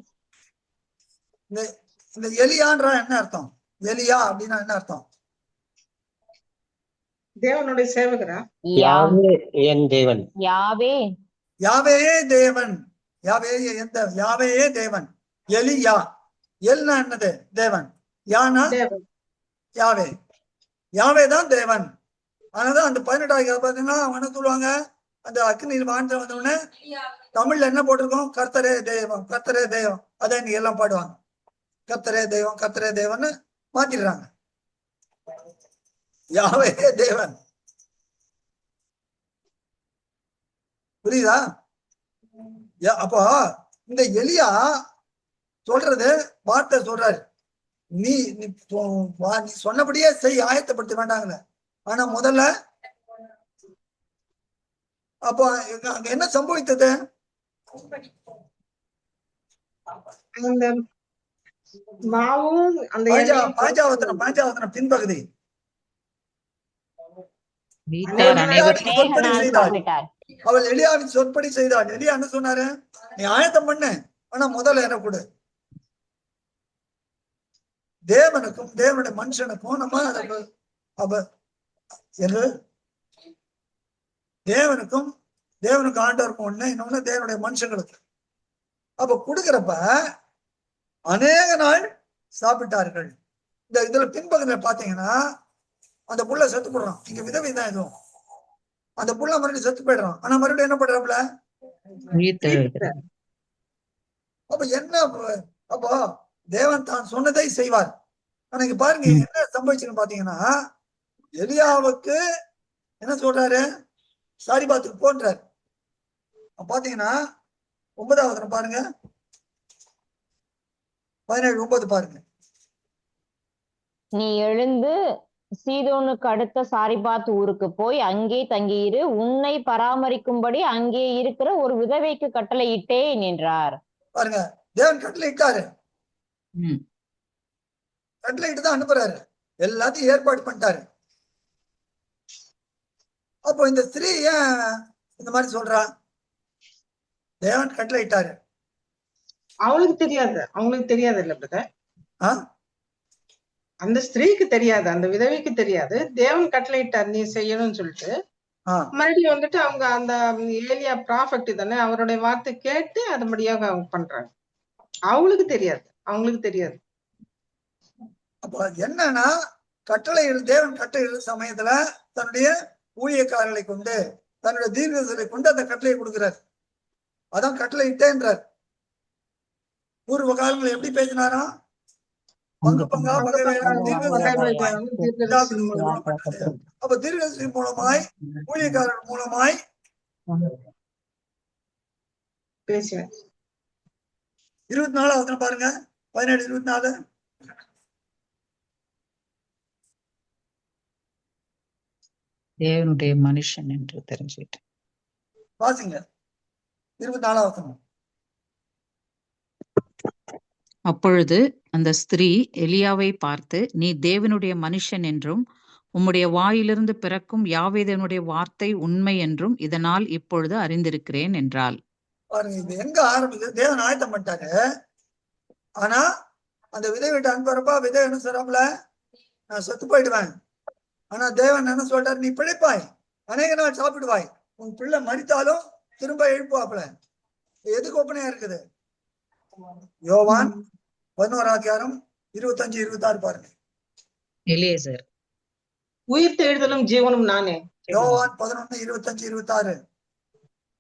இந்த எலியான்றா என்ன அர்த்தம்? எலியா அப்படின்னா என்ன அர்த்தம்? தேவனுடைய சேவகரா? யாவே என் தேவன். யாவே யாவே தேவன். யாவே தேவன். எலியா. எல்னா என்னது? தேவன். யானா யாவே. யாவே தான் தேவன். அதனாலதான் அந்த 18 பாத்தீங்கன்னா என்ன சொல்லுவாங்க, அந்த அக்னியில் வாழ்ந்து வந்தோடனே தமிழ்ல என்ன போட்டிருக்கோம்? கர்த்தரே தெய்வம், கர்த்தரே தெய்வம். அதை நீங்க எல்லாம் பாடுவாங்க. கர்த்தரே தெய்வம், கர்த்தரே தெய்வம்னு மாத்திடுறாங்க. யாவே தேவன். புரியுதா? அப்போ இந்த எலியா சொல்றது வார்த்தை சொல்றாரு, நீ சொன்னபடியே செய், ஆயத்தப்படுத்த வேண்டாங்களே. ஆனா முதல்ல அப்போ அங்க என்ன சம்பவித்தது? அந்த மாவும் அந்த பாஞ்சாவத்தனம் பின்பகுதி அவள் எலியாவின் சொற்படி செய்தாள். எலியா என்ன சொன்னாரு? நீ ஆயத்தம் பண்ணு, ஆனா முதல்ல என்ன கொடு. தேவனுக்கும் தேவனுடைய மனுஷனுக்கும் நம்ம தேவனுக்கு ஆண்டவருக்கும் ஒண்ணு, இன்னொன்னு தேவனுடைய மனுஷங்களுக்கு. அப்ப கொடுக்கிறப்ப அநேக நாள் சாப்பிட்டார்கள். இதுல பின்பகுதியில பாத்தீங்கன்னா அந்த புள்ள செத்து போடுறான். இங்க விதவை தான் எதுவும் அந்த புள்ள மறுபடியும் செத்து போயிடுறான். ஆனா மறுபடியும் என்ன பண்றாப்புல? உயிர்த்தெழுகிறார். அப்ப என்ன? அப்போ தேவன் தான் சொன்னதை செய்வார். ஆனா இங்க பாருங்க என்ன சம்பவிச்சுன்னு பாத்தீங்கன்னா, எலியாவுக்கு என்ன சொல்றாரு? சாரிபாத்துக்கு போன்றாரு. பாத்தீங்கன்னா 9வது பாருங்க, 17:9 பாருங்க. நீ எழுந்து சீதோனுக்கு அடுத்த சாரிபாத் ஊருக்கு போய் அங்கே தங்கியிரு, உன்னை பராமரிக்கும்படி அங்கே இருக்கிற ஒரு விதவைக்கு கட்டளையிட்டேன் என்றார். பாருங்க, தேவன் கட்டளை இட்டாரு. ம். கட்டளை இட்டு தான் அனுப்புறாரு. எல்லாத்தையும் ஏற்பாடு பண்ணிட்டாரு. அப்போ இந்த ஸ்திரீ ஏன் இந்த மாதிரி சொல்றா? தேவன் கட்டளை இட்டாரு. அவளுக்கு தெரியாது, அவங்களுக்கு தெரியாது இல்ல பிரதர். ஆ? அந்த ஸ்திரீக்கு தெரியாது, அந்த விதவைக்கு தெரியாது. தேவன் கட்டளையிட்டார் நீ செய்யணும்னு சொல்லிட்டு. ஆ. மறுபடியும் வந்துட்டு அவங்க அந்த ஏலியா ப்ராஃபெக்ட் தானே, அவருடைய வார்த்தை கேட்டு அதுபடியாக அவங்க பண்றாங்க. அவங்களுக்கு தெரியாது, அவங்களுக்கு தெரியாது. அப்போ என்னன்னா, தேவன் கட்டளை சமயத்துல தன்னுடைய ஊழியக்காரர்களை கொண்டு, தன்னுடைய தீர்க்கதரிசிகளை கொண்டு அந்த கட்டளையை கொடுக்கிறார். அதான் கட்டளை இட்டேன்றார். பூர்வ காலங்கள் எப்படி பேசினாராம்? பங்கு பங்கா அப்ப தீர்க்கதரிசி மூலமாய், ஊழியக்காரர் மூலமாய் பேசுவேன். 24 பாருங்க, 17-24. தேவனுடைய மனுஷன் என்று தெரிஞ்சுக்கிட்டேன். வாசிங்க 24. அப்பொழுது அந்த ஸ்திரீ எலியாவை பார்த்து, நீ தேவனுடைய மனுஷன் என்றும் உம்முடைய வாயிலிருந்து பிறக்கும் யாவேதனுடைய வார்த்தை உண்மை என்றும் இதனால் இப்பொழுது அறிந்திருக்கிறேன் என்றாள். பாருங்க, இது எங்க ஆரம்பிக்குது? தேவன் ஆயத்தம் பண்ணிட்டாரு. ஆனா அந்த விதை விட்டு அனுப்புறப்பா விதை என்ன சொல்றாப்புல? நான் செத்து போயிடுவேன். ஆனா தேவன் என்ன சொல்றாரு? நீ பிழைப்பாய், அநேக நாள் சாப்பிடுவாய், உன் பிள்ளை மரித்தாலும் திரும்ப எழுப்புவாப்புல. எதுக்கு ஒப்பனையா இருக்குது? யோவான் 11:25-26 பாருங்க. எலியேசர். உயிர் எழுதலும் ஜீவனும் நானே. யோவான் 11:25-26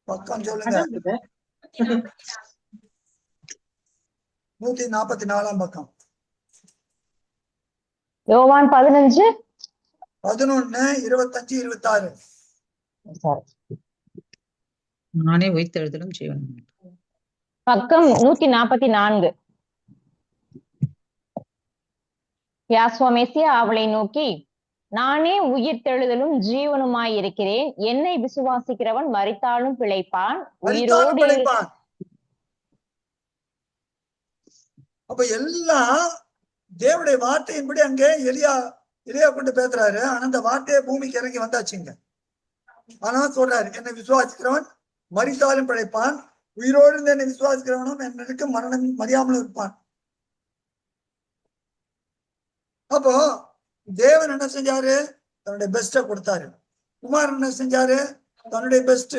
பக்கம் சொல்லுங்க. அதான் brother. 144 பக்கம். யோவான் 15 11:25-26. நானே உயிர்த்தெழுதலும் ஜீவனும். பக்கம் 144. யாஸ்வமேசியா அவளை நோக்கி, நானே உயிர்த்தெழுதலும் ஜீவனுமாயிருக்கிறேன், என்னை விசுவாசிக்கிறவன் மரித்தாலும் பிழைப்பான், உயிரோடு பிழைப்பான். அப்ப எல்லாம் தேவனுடைய வார்த்தையின்படி அங்கே எலியா கொண்டு பேசுறாரு. ஆனா அந்த வார்த்தையை பூமிக்கு இறங்கி வந்தாச்சுங்க. ஆனா சொல்றாரு, என்னை விசுவாசிக்கிறவன் மரித்தாலும் பிழைப்பான், உயிரோடு இருந்து என்னை விசுவாசிக்கிறவனும் என்னருக்கு மரணம் மறியாமலும் இருப்பான். அப்போ தேவன் என்ன செஞ்சாரு? தன்னுடைய பெஸ்ட கொடுத்தாரு. குமாரன் என்ன செஞ்சாரு? தன்னுடைய பெஸ்ட்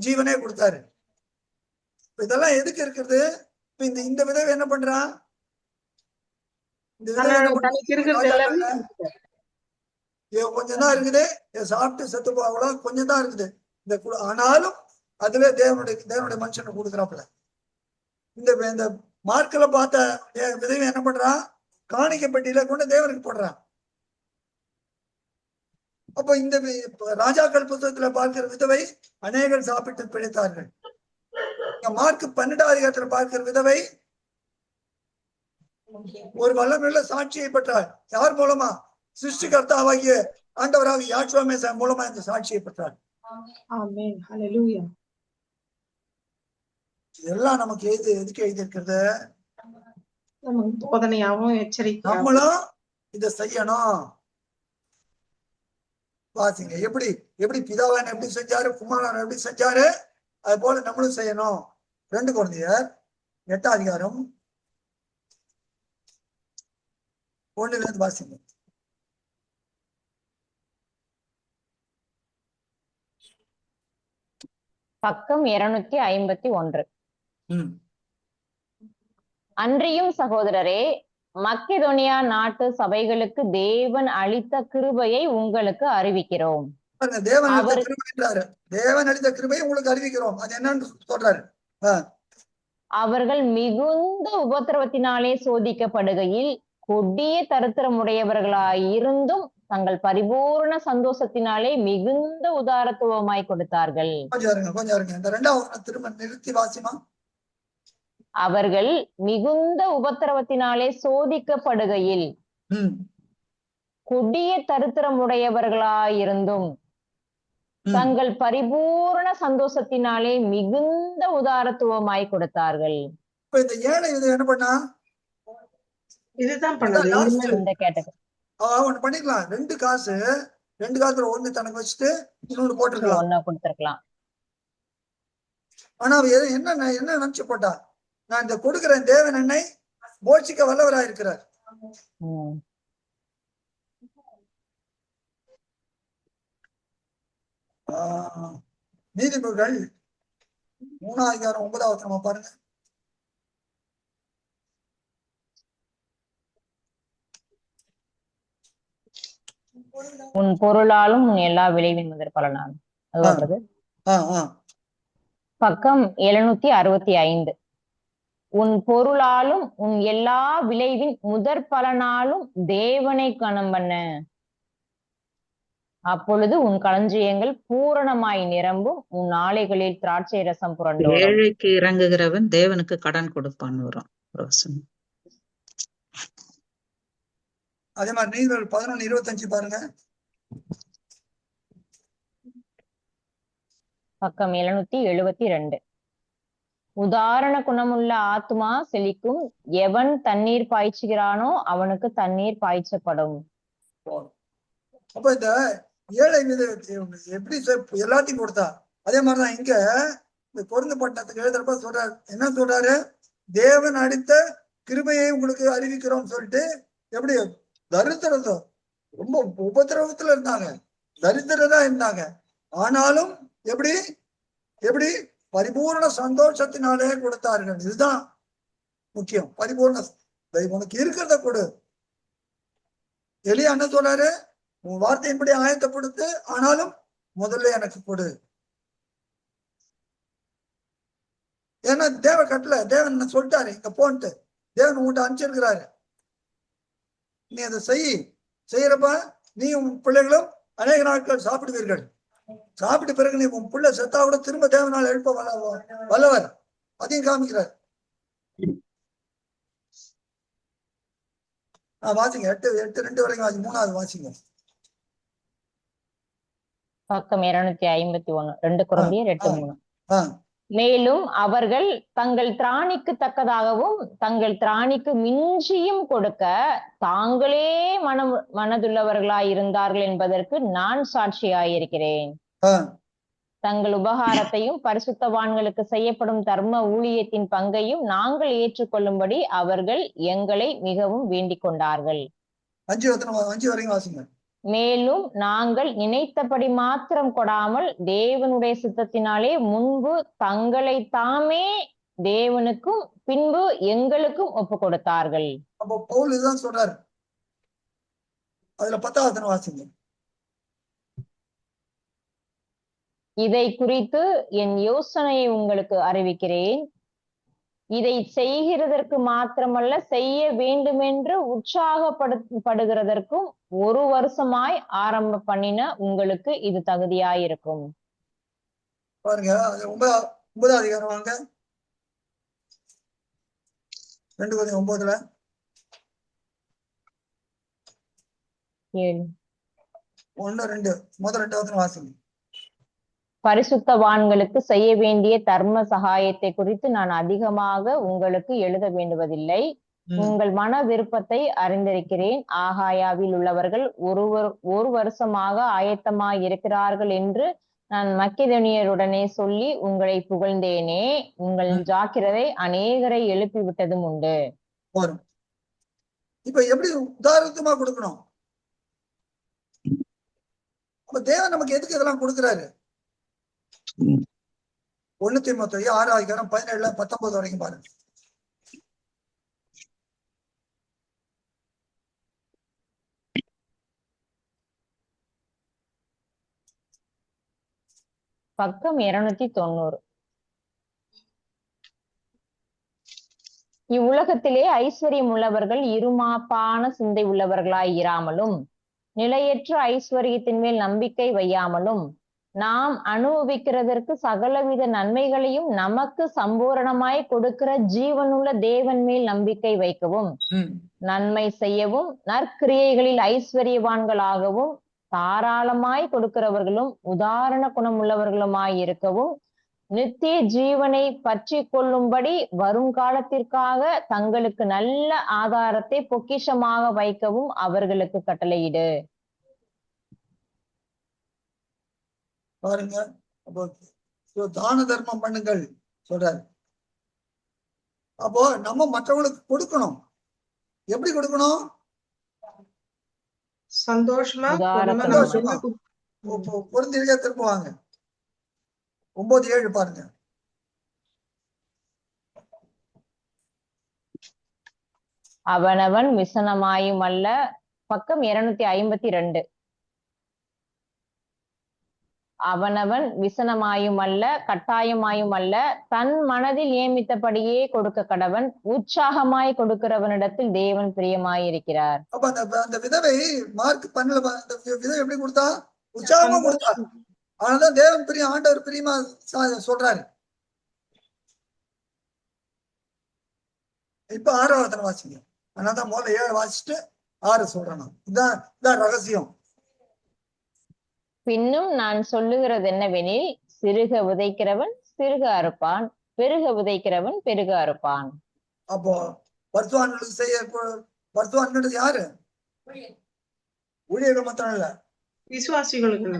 ஜீவனே கொடுத்தாரு. இதெல்லாம் எதுக்கு இருக்கிறது? இப்ப இந்த விதவை என்ன பண்றான்? இந்த கொஞ்சம் தான் இருக்குது, சாப்பிட்டு செத்து போகல, கொஞ்சம் தான் இருக்குது. ஆனாலும் அதுல தேவனுடைய மனுஷனை கொடுக்குறாப்புல. இந்த மார்க்கில் பார்த்த விதவை என்ன பண்றான்? காணிக்கை பெட்டியில கொண்டு தேவனுக்கு போடுறான். அப்ப இந்த ராஜாக்கள் புத்தகத்துல பார்க்கிற விதவை அநேகர் சாப்பிட்டு பிழைத்தார்கள். மார்க் 12 பார்க்கிற விதவை ஒரு வல்லமையுள்ள சாட்சியை பெற்றார். யார் மூலமா? சிருஷ்டிகர்த்தாவாகிய ஆண்டவராக யாசுவா மூலமா இந்த சாட்சியை பெற்றார். ஆமென். ஹல்லேலூயா. இதெல்லாம் நமக்கு எதுக்கு எழுதியிருக்கிறது? போதனையாவும் எச்சரிக்கை. நம்மளும் இத செய்யணும். வாசிங்க, எப்படி பிதாவான் எப்படி செஞ்சாரு, குமாரன் எப்படி செஞ்சாரு, அது போல நம்மளும் செய்யணும். 2 கொரிந்தியர் 8ஆம் அதிகாரம் 1 வாசிங்க. பக்கம் 251. ம். அன்றியும் சகோதரரே, மக்கெதோனியா நாட்டு சபைகளுக்கு தேவன் அளித்த கிருபையை உங்களுக்கு அறிவிக்கிறோம். தேவன் அளித்த அவர் கிருபைன்றாரு. தேவன் அளித்த கிருபையை உங்களுக்கு அறிவிக்கிறோம். அது என்னன்னு சொல்றாரு. அவர்கள் மிகுந்த உபத்திரவத்தினாலே சோதிக்கப்படுகையில் கொடிய தரித்திரமுடையவர்களாயிருந்தும் தங்கள் பரிபூர்ண சந்தோஷத்தினாலே மிகுந்த உதாரத்துவமாய் கொடுத்தார்கள். கொஞ்சம் இருங்க. இந்த 2வது திரும்ப நிறுத்தி வாசிமா. அவர்கள் மிகுந்த உபத்திரவத்தினாலே சோதிக்கப்படுகையில் கொடிய தரித்திரமுடையவர்களாயிருந்தும் தங்கள் பரிபூர்ண சந்தோஷத்தினாலே மிகுந்த உதாரத்துவமாய் கொடுத்தார்கள். இந்த ஏழை இது என்ன பண்ணா? இதுதான் பண்ணது. இந்த கேட்டகரி ஒண்ணு பண்ணிக்கலாம். 2 காசு 2 காசுல 1 தனக்கு வச்சுட்டு இன்னொன்னு போட்டுருக்கலாம். ஒண்ணு கொடுத்திருக்கலாம். ஆனா அவ என்ன நினைச்சு போட்டா? நான் இந்த கொடுக்கிறேன், தேவன் என்னை போஷிக்க வல்லவராயிருக்கிறார். நீதிபதிகள் 3:9 நம்ம பாருங்க. உன் பொருளாலும் உன் எல்லா விளைவின் முதற் பலனாலும். பக்கம் 765. உன் பொருளாலும் உன் எல்லா விளைவின் முதற் பலனாலும் தேவனை கனம் பண்ண, அப்பொழுது உன் களஞ்சியங்கள் பூரணமாய் நிரம்பும், உன் ஆலைகளில் திராட்சை ரசம் புரண்டும். ஏழைக்கு இறங்குகிறவன் தேவனுக்கு கடன் கொடுப்பான் வரும். அதே மாதிரி நீதிபதிகள் 11:25 பாருங்க. பக்கம் 772. உதாரண குணமுள்ள ஆத்மா செழிக்கும், எவன் தண்ணீர் பாய்ச்சுகிறானோ அவனுக்கு தண்ணீர் பாய்ச்சப்படும். அப்ப இந்த ஏழை மீது எப்படி எல்லாத்தையும் கொடுத்தா, அதே மாதிரிதான் இங்க இந்த கொருந்து பட்டணத்துக்கு எழுதுறப்ப சொல்றாரு. என்ன சொல்றாரு? தேவன் அளித்த கிருபையை உங்களுக்கு அறிவிக்கிறோம் சொல்லிட்டு, எப்படி தரித்திரதோ ரொம்ப உபத்திரவத்துல இருந்தாங்க, தரித்திரதா இருந்தாங்க. ஆனாலும் எப்படி பரிபூர்ண சந்தோஷத்தினாலே கொடுத்தார்கள். இதுதான் முக்கியம். பரிபூர்ண உனக்கு இருக்கிறத கொடு. எலியா என்ன சொல்றாரு? உன் வார்த்தையின்படி ஆயத்தப்படுத்து, ஆனாலும் முதல்ல எனக்கு கொடு. ஏன்னா தேவ கட்டல, தேவன் சொல்லிட்டாரு இங்க போன்ட்டு, தேவன் உங்கள்கிட்ட அனுப்பிச்சிருக்கிறாரு. நீ அதை செய்யறப்ப நீ உன் பிள்ளைகளும் அநேக நாட்கள் சாப்பிடுவீர்கள். சாப்பிட்ட பிறகு நீ உன் பிள்ளை செத்தா கூட திரும்ப தேவனால் எழுப்ப வல்லவர். அதையும் காமிக்கிறார். வாசிங்க. 8:2 வரைக்கும் வாசி. 3வது வாசிங்க. பக்கம் 251. 2 கொரிந்தியர் 8:3. மேலும் அவர்கள் தங்கள் திராணிக்கு தக்கதாகவும் தங்கள் திராணிக்கு மிஞ்சியும் கொடுக்க தாங்களே மனதுள்ளவர்களாய் இருந்தார்கள் என்பதற்கு நான் சாட்சியாயிருக்கிறேன். தங்கள் உபகாரத்தையும் பரிசுத்தவான்களுக்கு செய்யப்படும் தர்ம ஊழியத்தின் பங்கையும் நாங்கள் ஏற்றுக்கொள்ளும்படி அவர்கள் எங்களை மிகவும் வேண்டிக் கொண்டார்கள். 5 வரைக்கும் வாசிங்க. மேலும் நாங்கள் நினைத்தபடி மாத்திரம் கொடாமல் தேவனுடைய சித்தத்தினாலே முன்பு தங்களை தாமே தேவனுக்கும் பின்பு எங்களுக்கும் ஒப்பு கொடுத்தார்கள். அப்போ பவுல் இதுதான் சொல்றாரு. அதுல 10வது வாசிங்க. இதை குறித்து என் யோசனையை உங்களுக்கு அறிவிக்கிறேன். இதை செய்கிறதற்கு மாத்திரமல்ல, செய்ய வேண்டுமென்று உற்சாகப்படுகிறதற்கும் 1 வருஷமாய் ஆரம்ப பண்ணின உங்களுக்கு இது தகுதியாயிருக்கும். பாருங்க. 9வது அதிகாரம் வாங்க. 2:9 1-2 முதல் 2வது வாசிங்க. பரிசுத்தவான்களுக்கு செய்ய வேண்டிய தர்ம சகாயத்தை குறித்து நான் அதிகமாக உங்களுக்கு எழுத வேண்டுவதில்லை. உங்கள் மன விருப்பத்தை அறிந்திருக்கிறேன். ஆகாயாவில் உள்ளவர்கள் 1 வருஷமாக ஆயத்தமாய் இருக்கிறார்கள் என்று நான் மக்கெதோனியருடனே சொல்லி உங்களை புகழ்ந்தேனே. உங்கள் ஜாக்கிரதை அநேகரை எழுப்பி விட்டதும் உண்டு. இப்ப எப்படி உதாரணமா கொடுக்கணும்? அப்ப தேவன் நமக்கு எதுக்கு இதெல்லாம் கொடுக்கிறாரு? 1 தீமோத்தேயு 6:17-19 வரைக்கும் பாருங்க. பக்கம் 290. இவ்வுலகத்திலே ஐஸ்வர்யம் உள்ளவர்கள் இருமாப்பான சிந்தை உள்ளவர்களாய் இராமலும் நிலையற்ற ஐஸ்வர்யத்தின் மேல் நம்பிக்கை வையாமலும் நாம் அனுபவிக்கிறதற்கு சகலவித நன்மைகளையும் நமக்கு சம்பூரணமாய் கொடுக்கிற ஜீவனுள்ள தேவன் மேல் நம்பிக்கை வைக்கவும் நன்மை செய்யவும் நற்கிரியைகளில் ஐஸ்வர்யவான்களாகவும் தாராளமாய் கொடுக்கிறவர்களும் உதாரண குணமுள்ளவர்களுமாய் இருக்கவும் நித்திய ஜீவனை பற்றி கொள்ளும்படி வருங்காலத்திற்காக தங்களுக்கு நல்ல ஆதாரத்தை பொக்கிஷமாக வைக்கவும் அவர்களுக்கு கட்டளையிடு. பாருங்க, அப்போ தான தர்மம் பண்ணுங்கள் சொல்றாரு. அப்போ நம்ம மற்றவங்களுக்கு கொடுக்கணும். எப்படி கொடுக்கணும்? சந்தோஷமா பொருந்திருக்க திருப்புவாங்க. 9:7 பாருங்க. அவனவன் விசனமாயும் அல்ல. பக்கம் 252. அவனவன் விசனமாயும் அல்ல கட்டாயமாயும் அல்ல தன் மனதில் நியமித்தபடியே கொடுக்க கடவன். உற்சாகமாய் கொடுக்கிறவனிடத்தில் தேவன் பிரியமாயிருக்கிறார். அப்ப அந்த விதவை மார்க் 12 அந்த விதவை எப்படி கொடுத்தா? உற்சாகமா கொடுத்தா. அதனாலதான் தேவன் பிரியம், ஆண்டவர் பிரியமா சொல்றாரு. இப்ப 6வது வாசிங்க. அதனாலதான் முதல்ல 7 வாசிச்சுட்டு 6 சொல்றேன். இதான் ரகசியம். பின்னும் நான் சொல்லுகிறது என்னவெனில், சிறுக விதைக்கிறவன் சிறுக அறுப்பான், பெருக விதைக்கிறவன் பெருக அறுப்பான். அப்போ பரிசுத்தவான்களுக்கு பரிசுத்தவான்கள் யாரு? ஊழியர்கள் மாத்திரம் இல்ல, விசுவாசிகளுக்கு.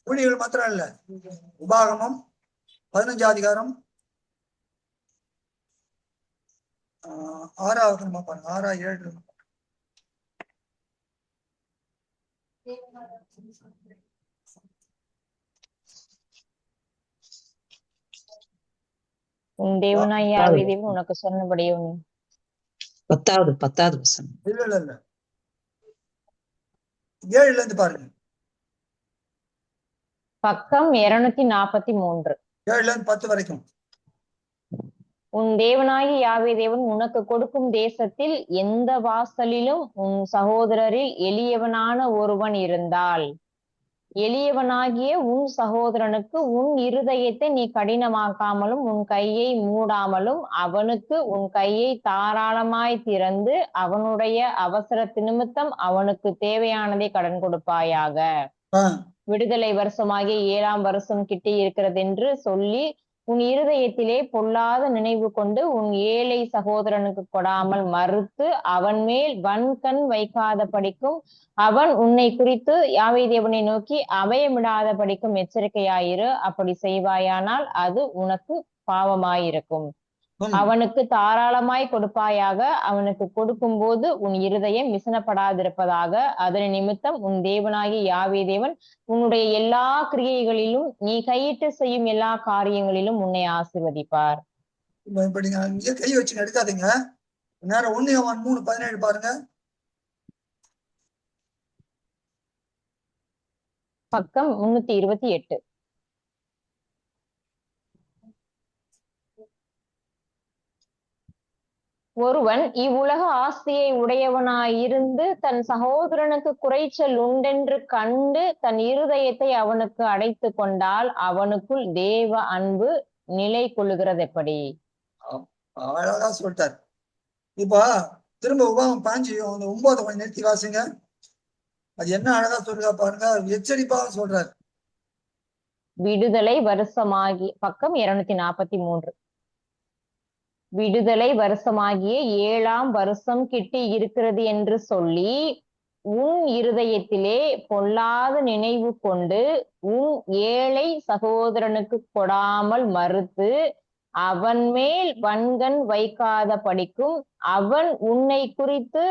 ஊழியர்கள் மாத்திரம் இல்ல. உபாகமம் 15 அதிகாரம் 6வது பாருங்க. 6-7 உன் தேவனாய் யாவே தேவன் உனக்கு சொன்னபடியே 10வது வசனம். இல்ல 7ல இருந்து பாருங்க. பக்கம் 243. 7ல இருந்து 10 வரைக்கும். உன் தேவனாகி யாவே தேவன் உனக்கு கொடுக்கும் தேசத்தில் எந்த வாசலிலும் உன் சகோதரரில் எளியவனான ஒருவன் இருந்தால், எளியவனாகிய உன் சகோதரனுக்கு உன் இருதயத்தை நீ கடினமாக்காமலும் உன் கையை மூடாமலும் அவனுக்கு உன் கையை தாராளமாய் திறந்து அவனுடைய அவசரத்து நிமித்தம் அவனுக்கு தேவையானதை கடன் கொடுப்பாயாக. விடுதலை வருஷமாகிய 7ஆம் வருஷம் கிட்டி இருக்கிறது என்று சொல்லி உன் இருதயத்திலே பொல்லாத நினைவு கொண்டு உன் ஏழை சகோதரனுக்கு கொடாமல் மறுத்து அவன் மேல் வன்கண் வைக்காத படிக்கும் அவன் உன்னை குறித்து யாவே தேவனை நோக்கி அபயமிடாத படிக்கும் எச்சரிக்கையாயிரு. அப்படி செய்வாயானால் அது உனக்கு பாவமாயிருக்கும். அவனுக்கு தாராளமாய் கொடுப்பாயாக. அவனுக்கு கொடுக்கும் போது உன் இருதயம் விசனப்படாதிருப்பதாக. அதன் நிமித்தம் உன் தேவனாகி யாவே தேவன் உன்னுடைய எல்லா கிரியைகளிலும் நீ கையிட்டு செய்யும் எல்லா காரியங்களிலும் உன்னை ஆசீர்வதிப்பார். இப்ப நீங்க இங்கே கை வச்சு எடுக்காதீங்க. நேரம் 1 யோவான் 3:17 பாருங்க. பக்கம் 328. ஒருவன் இவ்வுலக ஆசையை உடையவனாயிருந்து தன் சகோதரனுக்கு குறைச்சல் உண்டென்று கண்டு தன் இருதயத்தை அவனுக்கு அடைத்து கொண்டால் அவனுக்குள் தேவ அன்பு நிலை கொள்ளுகிறது எப்படி? அழகா சொல்லிட்டார். இப்ப திரும்ப உபாகம் 5:9 கொஞ்சம் நிறுத்தி வாசிங்க. அது என்ன அழகா சொல்றா பாருங்க. எச்சரிப்பாக சொல்றார். விடுதலை வருஷமாகி பக்கம் 243. விடுதலை வருஷமாகிய 7ஆம் வருஷம் கிட்டி இருக்கிறது என்று சொல்லி உன் இருதயத்திலே பொல்லாத நினைவு கொண்டு உன் ஏழை சகோதரனுக்கு கொடாமல் மறுத்து அவன் மேல் வன்கண் வைக்காத படிக்கும் அவன் உன்னை குறித்து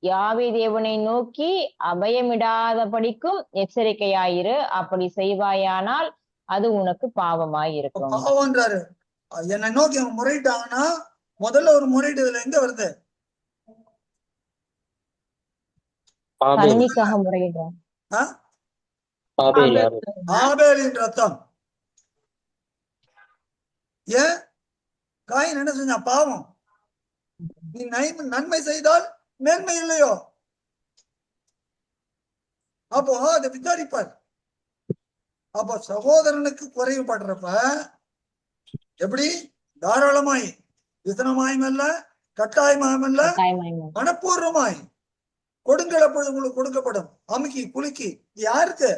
யாவே தேவனை நோக்கி அபயமிடாத படிக்கும் எச்சரிக்கையாயிரு. அப்படி செய்வாயானால் அது உனக்கு பாவமாயிருக்கும். பாவம்ன்றாரு. என்னை நோக்கி அவங்க முறையிட்டாங்கன்னா முதல்ல ஒரு முறையீடு இதுல எங்க வருது? கன்னிக்காக முறையிடுறான். ஆபேலின் ரத்தம். ஏன் காயின் என்ன செஞ்சா? பாவம். நீ நன்மை செய்தால் மேன்மை இல்லையோ? அப்போ அதை விசாரிப்பார். அப்போ சகோதரனுக்கு குறைவுபடுறப்ப எப்படி? தாராளமாய், விசனமாயும் அல்ல, கட்டாயமாயும் அல்ல, மனப்பூர்வமாய் கொடுங்கள், அப்பொழுது உங்களுக்கு கொடுக்கப்படும். அமுக்கி குலுக்கி. யாருக்கு?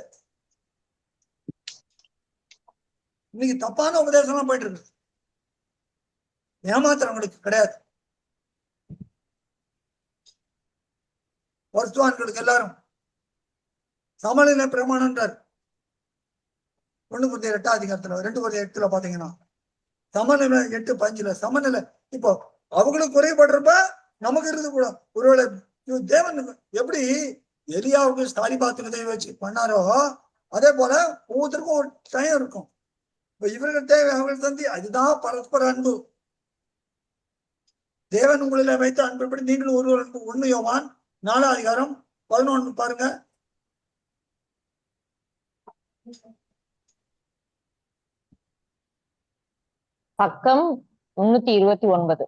இன்னைக்கு தப்பான உபதேசம் எல்லாம் போயிட்டு இருக்கு. ஏமாத்துறவங்களுக்கு கிடையாது. வருஷவான்களுக்கு எல்லாரும் சமநிலை பிரமாணம்ன்றார். 1 Corinthians 8 2 Corinthians 8 பாத்தீங்கன்னா சமநிலை 8:5 சமநிலை. இப்போ அவங்களுக்கு குறைபடுறப்ப நமக்கு இருந்து கூட ஒருவேளை தேவன் எப்படி எலியாவுக்கு ஸ்தாலிபாத்துக்கு வச்சு பண்ணாரோ அதே போல ஒவ்வொருத்தருக்கும் ஒரு டைம் இருக்கும். இப்ப இவர்கள் தேவை அவர்கள் தந்தி. அதுதான் பரஸ்பர அன்பு. தேவன் உங்களில வைத்த அன்புப்படி நீங்களும் ஒருவர் அன்பு. 1 யோவான் 4:11 பாருங்க. பக்கம் 329.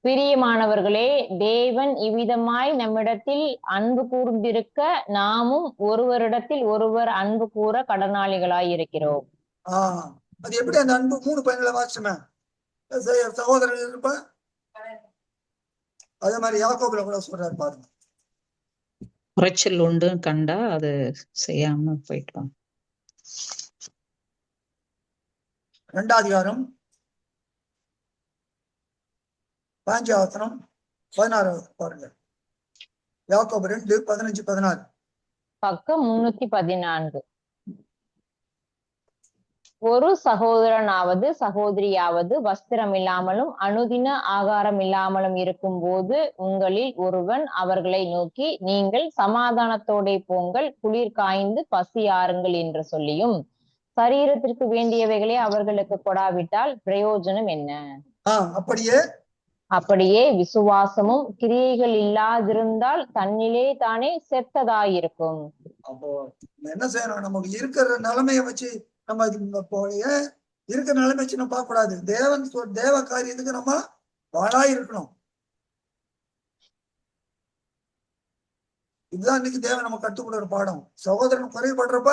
பிரியமானவர்களே, தேவன் இவ்விதமாய் நம்மிடத்தில் அன்பு கூர்ந்திருக்க நாமும் ஒருவரிடத்தில் ஒருவர் அன்பு கூற கடனாளிகளாயிருக்கிறோம். அது எப்படி அந்த அன்பு? 3 பயன்களை வாசிச்சுமே. சகோதரன் இருப்ப அதே மாதிரி யாக்கோபுல கூட சொல்றாரு பாருங்க. குறைச்சல் உண்டு கண்டா அது செய்யாம போயிட்டோம். 2 அதிகாரம் 5 16 பாருங்க. யாக்கோபு 2:15-16. பக்கம் 314. ஒரு சகோதரனாவது சகோதரியாவது வஸ்திரம் இல்லாமலும் அனுதின ஆகாரம் இல்லாமலும் இருக்கும் போது உங்களில் ஒருவன் அவர்களை நோக்கி, நீங்கள் சமாதானத்தோட போங்கள், குளிர் காய்ந்து பசி ஆறுங்கள் என்று சொல்லியும் சரீரத்திற்கு வேண்டியவைகளை அவர்களுக்கு கொடாவிட்டால் பிரயோஜனம் என்ன? அப்படியே விசுவாசமும் கிரியைகள் இல்லாதிருந்தால் தன்னிலே தானே செத்ததாயிருக்கும். அப்போ என்ன செய்யணும்? நமக்கு இருக்கிற நிலைமையை வச்சு நம்ம இருக்கிற நிலைமை வச்சு நம்ம பார்க்க கூடாது. தேவ காரியத்துக்கு நம்ம வாழா இருக்கணும். இதுதான் இன்னைக்கு தேவன் நம்ம கற்றுக்கொள்ள ஒரு பாடம். சகோதரன் குறைபடுறப்ப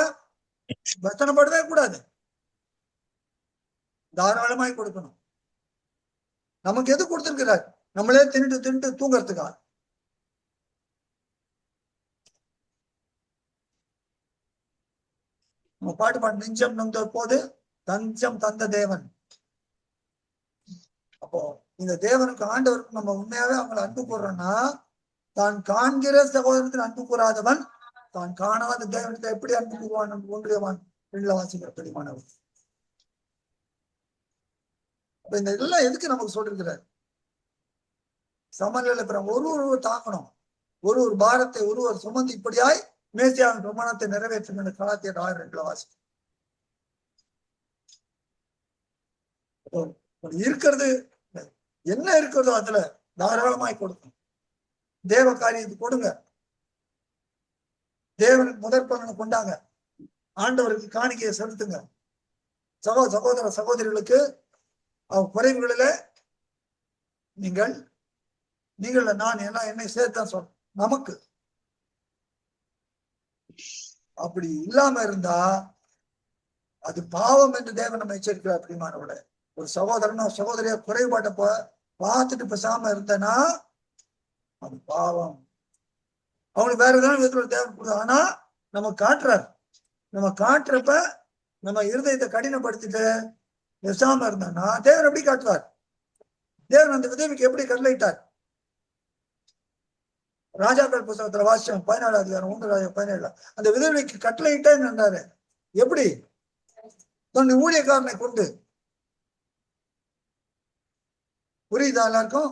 வசனப்படவே கூடாது. தாராளமாய் கொடுக்கணும். நமக்கு எது கொடுத்திருக்கிறார்? நம்மளே தின்ட்டு தூங்கறதுக்கா? நம்ம பாட்டு நெஞ்சம் நொந்த போது தஞ்சம் தந்த தேவன். அப்போ இந்த தேவனுக்கு ஆண்டவருக்கு நம்ம உண்மையாவே அவங்களை அன்பு கூறுறோம்னா, தான் காண்கிற சகோதரத்தில் அன்பு கூறாதவன் தான் காணாத தேவனத்தை எப்படி அன்பு கூறுவான்? 1 யோவான் 2 வாசிக்கிற பிடிமானவர். அப்ப இந்த இதெல்லாம் எதுக்கு நமக்கு சொல்லிருக்கிறார்? சமநிலை ஒருவர் தாங்கணும். ஒரு பாரத்தை ஒருவர் சுமந்து இப்படியாய் மேசியாவின் பிரமாணத்தை நிறைவேற்றும் என்று கலாத்தியர் 6:2 வாசி. இருக்கிறது என்ன இருக்கிறதோ அதுல தாராளமாய் கொடுக்கும். தேவ காரியத்துக்கு கொடுங்க. தேவனுக்கு முதற் பலனை கொண்டாங்க. ஆண்டவருக்கு காணிக்கையை செலுத்துங்க. சகோதர சகோதரிகளுக்கு குறைவுகளில நீங்கள் நான் என்னை சேர்த்தான் சொல்றேன். நமக்கு அப்படி இல்லாம இருந்தா அது பாவம் என்று தேவன் நம்ம எச்சரிக்கிறார். பிரியமானவர்களே, ஒரு சகோதரனோ சகோதரியா குறைபாட்ட பார்த்துட்டு பேசாம இருந்தேன்னா அது பாவம். அவங்களுக்கு வேற ஏதாவது விதத்துல தேவன் கொடுத்தா, ஆனா நம்ம காட்டுறப்ப நம்ம இருதயத்தை கடினப்படுத்திட்டு பேசாம இருந்தான்னா தேவன் எப்படி காட்டுவார்? தேவன் அந்த விதவிக்கு எப்படி கட்டளையிட்டார்? ராஜாக்கள் புத்தகத்துல வாசிச்சோம் 14 அதிகாரம் 1-17. அந்த விதவிக்கு கட்டளையிட்டே நின்றாரு. எப்படி? தன்னுடைய ஊழியக்காரனை கொண்டு. புரியுதா எல்லாருக்கும்?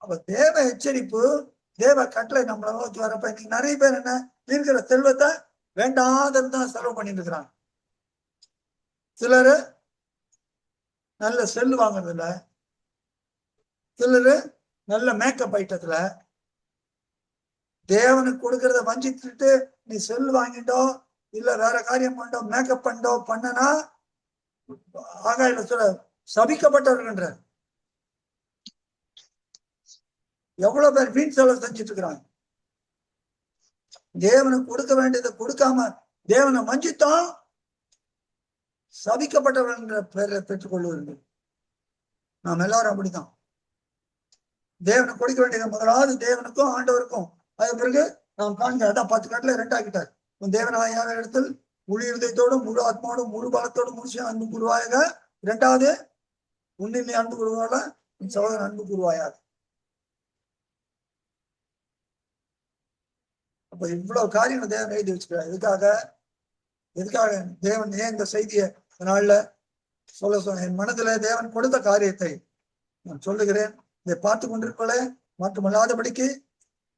அப்ப தேவ எச்சரிப்பு, தேவ கட்டளை நம்மளை நோக்கி வரப்ப இன்னைக்கு நிறைய பேர் என்ன இருக்கிற செல்வத்தை வேண்டாதான் செலவு பண்ணிட்டு இருக்கிறாங்க. சிலரு நல்ல செல்லு வாங்குறது இல்ல, சிலரு நல்ல மேக்கப் ஐட்டத்துல தேவனுக்கு கொடுக்கறத வஞ்சிச்சுட்டு நீ செல் வாங்கிட்டோ இல்ல வேற காரியம் பண்ணோம், மேக்கப் பண்ணனா ஆகாயில சொல்ல சபிக்கப்பட்டவர்கின்ற எவ்வளவு பேர் வீண் செலவு செஞ்சுட்டு இருக்கிறாங்க. தேவனுக்கு கொடுக்க வேண்டியதை கொடுக்காம தேவனை வஞ்சித்தான் சபிக்கப்பட்டவர்கள் என்ற பெயரை பெற்றுக் கொள்வார்கள். நாம் எல்லாரும் அப்படித்தான். தேவனை கொடுக்க வேண்டியது முதலாவது தேவனுக்கும் ஆண்டவருக்கும், அது பிறகு நாம் காண்க அதான் 10 கட்டளை 2 ஆக்கிட்டார். உன் தேவனாய இடத்தில் முழு இருதயத்தோடும் முழு ஆத்மாவோடும் முழு பலத்தோடும் முழுசையும் அன்பு கூறுவாயாக. 2வது உன்னில் நீ அன்பு கூறுவாக, உன் சகோதரன் அன்பு கூறுவாயாக. அப்ப இவ்வளவு காரியங்கள் தேவன் எழுதி வச்சுக்கிறார். எதுக்காக தேவன் ஏன் இந்த செய்தியை நாள்ல சொல்ல என் மனதுல தேவன் கொடுத்த காரியத்தை நான் சொல்லுகிறேன். இதை பார்த்து கொண்டிருக்கல மட்டுமல்லாதபடிக்கு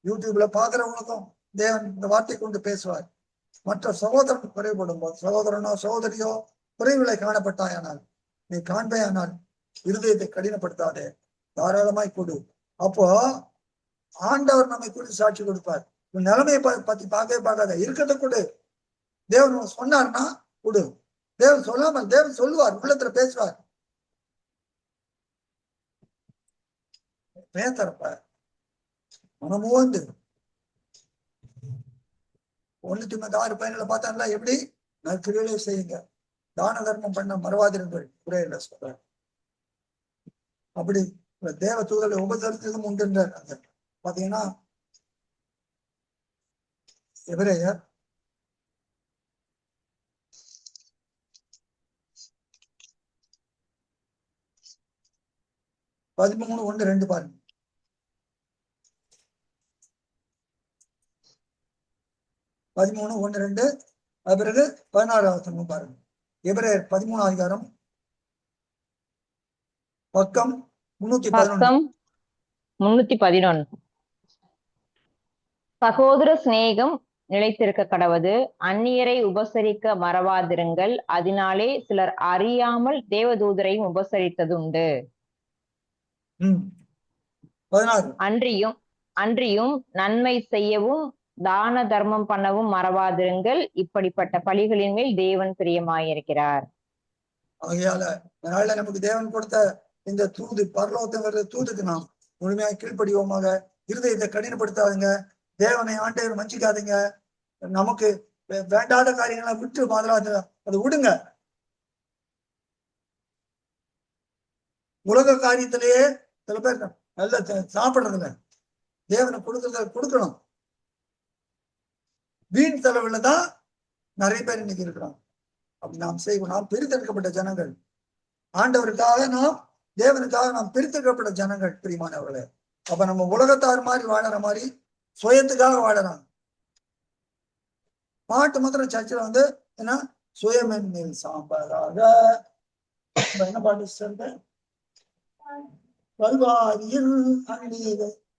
யூடியூப்ல பாக்குறவங்களுக்கும் தேவன் இந்த வார்த்தை கொண்டு பேசுவார். மற்ற சகோதரன் குறைபடும் போது, சகோதரனோ சகோதரியோ குறைவிலை காணப்பட்டாயானால் நீ காண்பேயானால் இருதயத்தை கடினப்படுத்தாதே, தாராளமாய் கொடு. அப்போ ஆண்டவர் நம்மை குறித்து சாட்சி கொடுப்பார். உன் நிலைமையை பத்தி பார்க்கவே பார்க்காத, இருக்கிறத கொடு. தேவன் சொன்னார்னா கொடு. தேவன் சொல்லாமல் தேவன் சொல்லுவார், உள்ளத்துல பேசுவார். பேசுறப்ப மனமோந்து 1 தீமோத்தேயு 6:15 பார்த்தா எப்படி நற்கிரியைகளை செய்யுங்க, தான தர்மம் பண்ண மறவாதிருங்கள் குறையில சொல்ற. அப்படி தேவ தூதர்களை உபசரித்ததும் உண்டுன்றார். அந்த பாத்தீங்கன்னா எபிரேயர் 13:1-2 பாருங்க. 13:1-2 அது பிறகு 16 பாருங்க. எபிரேயர் 13 பக்கம் 311. சகோதர சிநேகம் நிலைத்திருக்க கடவது, அந்நியரை உபசரிக்க மறவாதிருங்கள், அதனாலே சிலர் அறியாமல் தேவதூதரையும் உபசரித்ததுண்டு. 16 அன்றியும் நன்மை செய்யவும் தான தர்மம் பண்ணவும் மறவாதிருங்கள், இப்படிப்பட்ட பலிகளின் மேல் தேவன் பிரியமாயிருக்கிறார். ஆகையால அதனால நமக்கு தேவன் கொடுத்த இந்த தூது, பரலோகத்துங்கிற தூதுக்கு நாம் முழுமையாக கீழ்ப்படிவோமாக. இருதயத்தை கடினப்படுத்தாதுங்க, தேவனை ஆண்டவர் வஞ்சிக்காதீங்க. நமக்கு வேண்டாத காரியங்களை விட்டு முதலாவது அதை விடுங்க. உலக காரியத்திலேயே சில பேர் நல்ல சாப்பிடுறதுங்க, தேவனை கொடுக்கறத கொடுக்கணும். வீண் செலவுல தான் நிறைய பேர் இன்னைக்கு இருக்கிறோம். அப்படி நாம் செய்வோம். நாம் பிரித்தெடுக்கப்பட்ட ஜனங்கள், ஆண்டவருக்காக நாம் தேவனுக்காக நாம் பிரித்தெடுக்கப்பட்ட ஜனங்கள் பிரியமானவர்களே. அப்ப நம்ம உலகத்தார் மாதிரி வாழற மாதிரி சுயத்துக்காக வாழறாங்க. பாட்டு மாத்திரம் சர்ச்சில் வந்து என்ன சுயமென்னில் சாம்பலாக என்ன பாட்டு சொல்றேன், வல்வாரியில்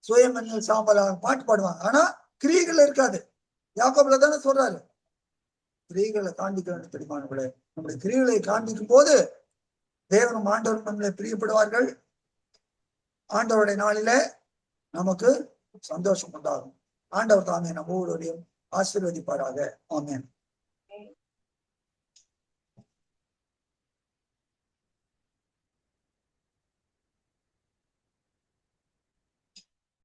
சுயமென்னில் சாம்பலாக பாட்டு பாடுவாங்க. ஆனா கிரியைகள் இருக்காது. யாக்கோபுல தானே சொல்றாரு, கிரியைகளை காண்பிக்க வேண்டும் தெரியுமானவர்களே. நம்முடைய கிரியைகளை காண்பிக்கும் போது தேவனும் ஆண்டவரும் நம்மளை பிரியப்படுவார்கள். ஆண்டவருடைய நாளிலே நமக்கு சந்தோஷம் உண்டாகும். ஆண்டவர் தாமே நம்ம ஒவ்வொருவரையும் ஆசீர்வதிப்பாராக. ஆமென்.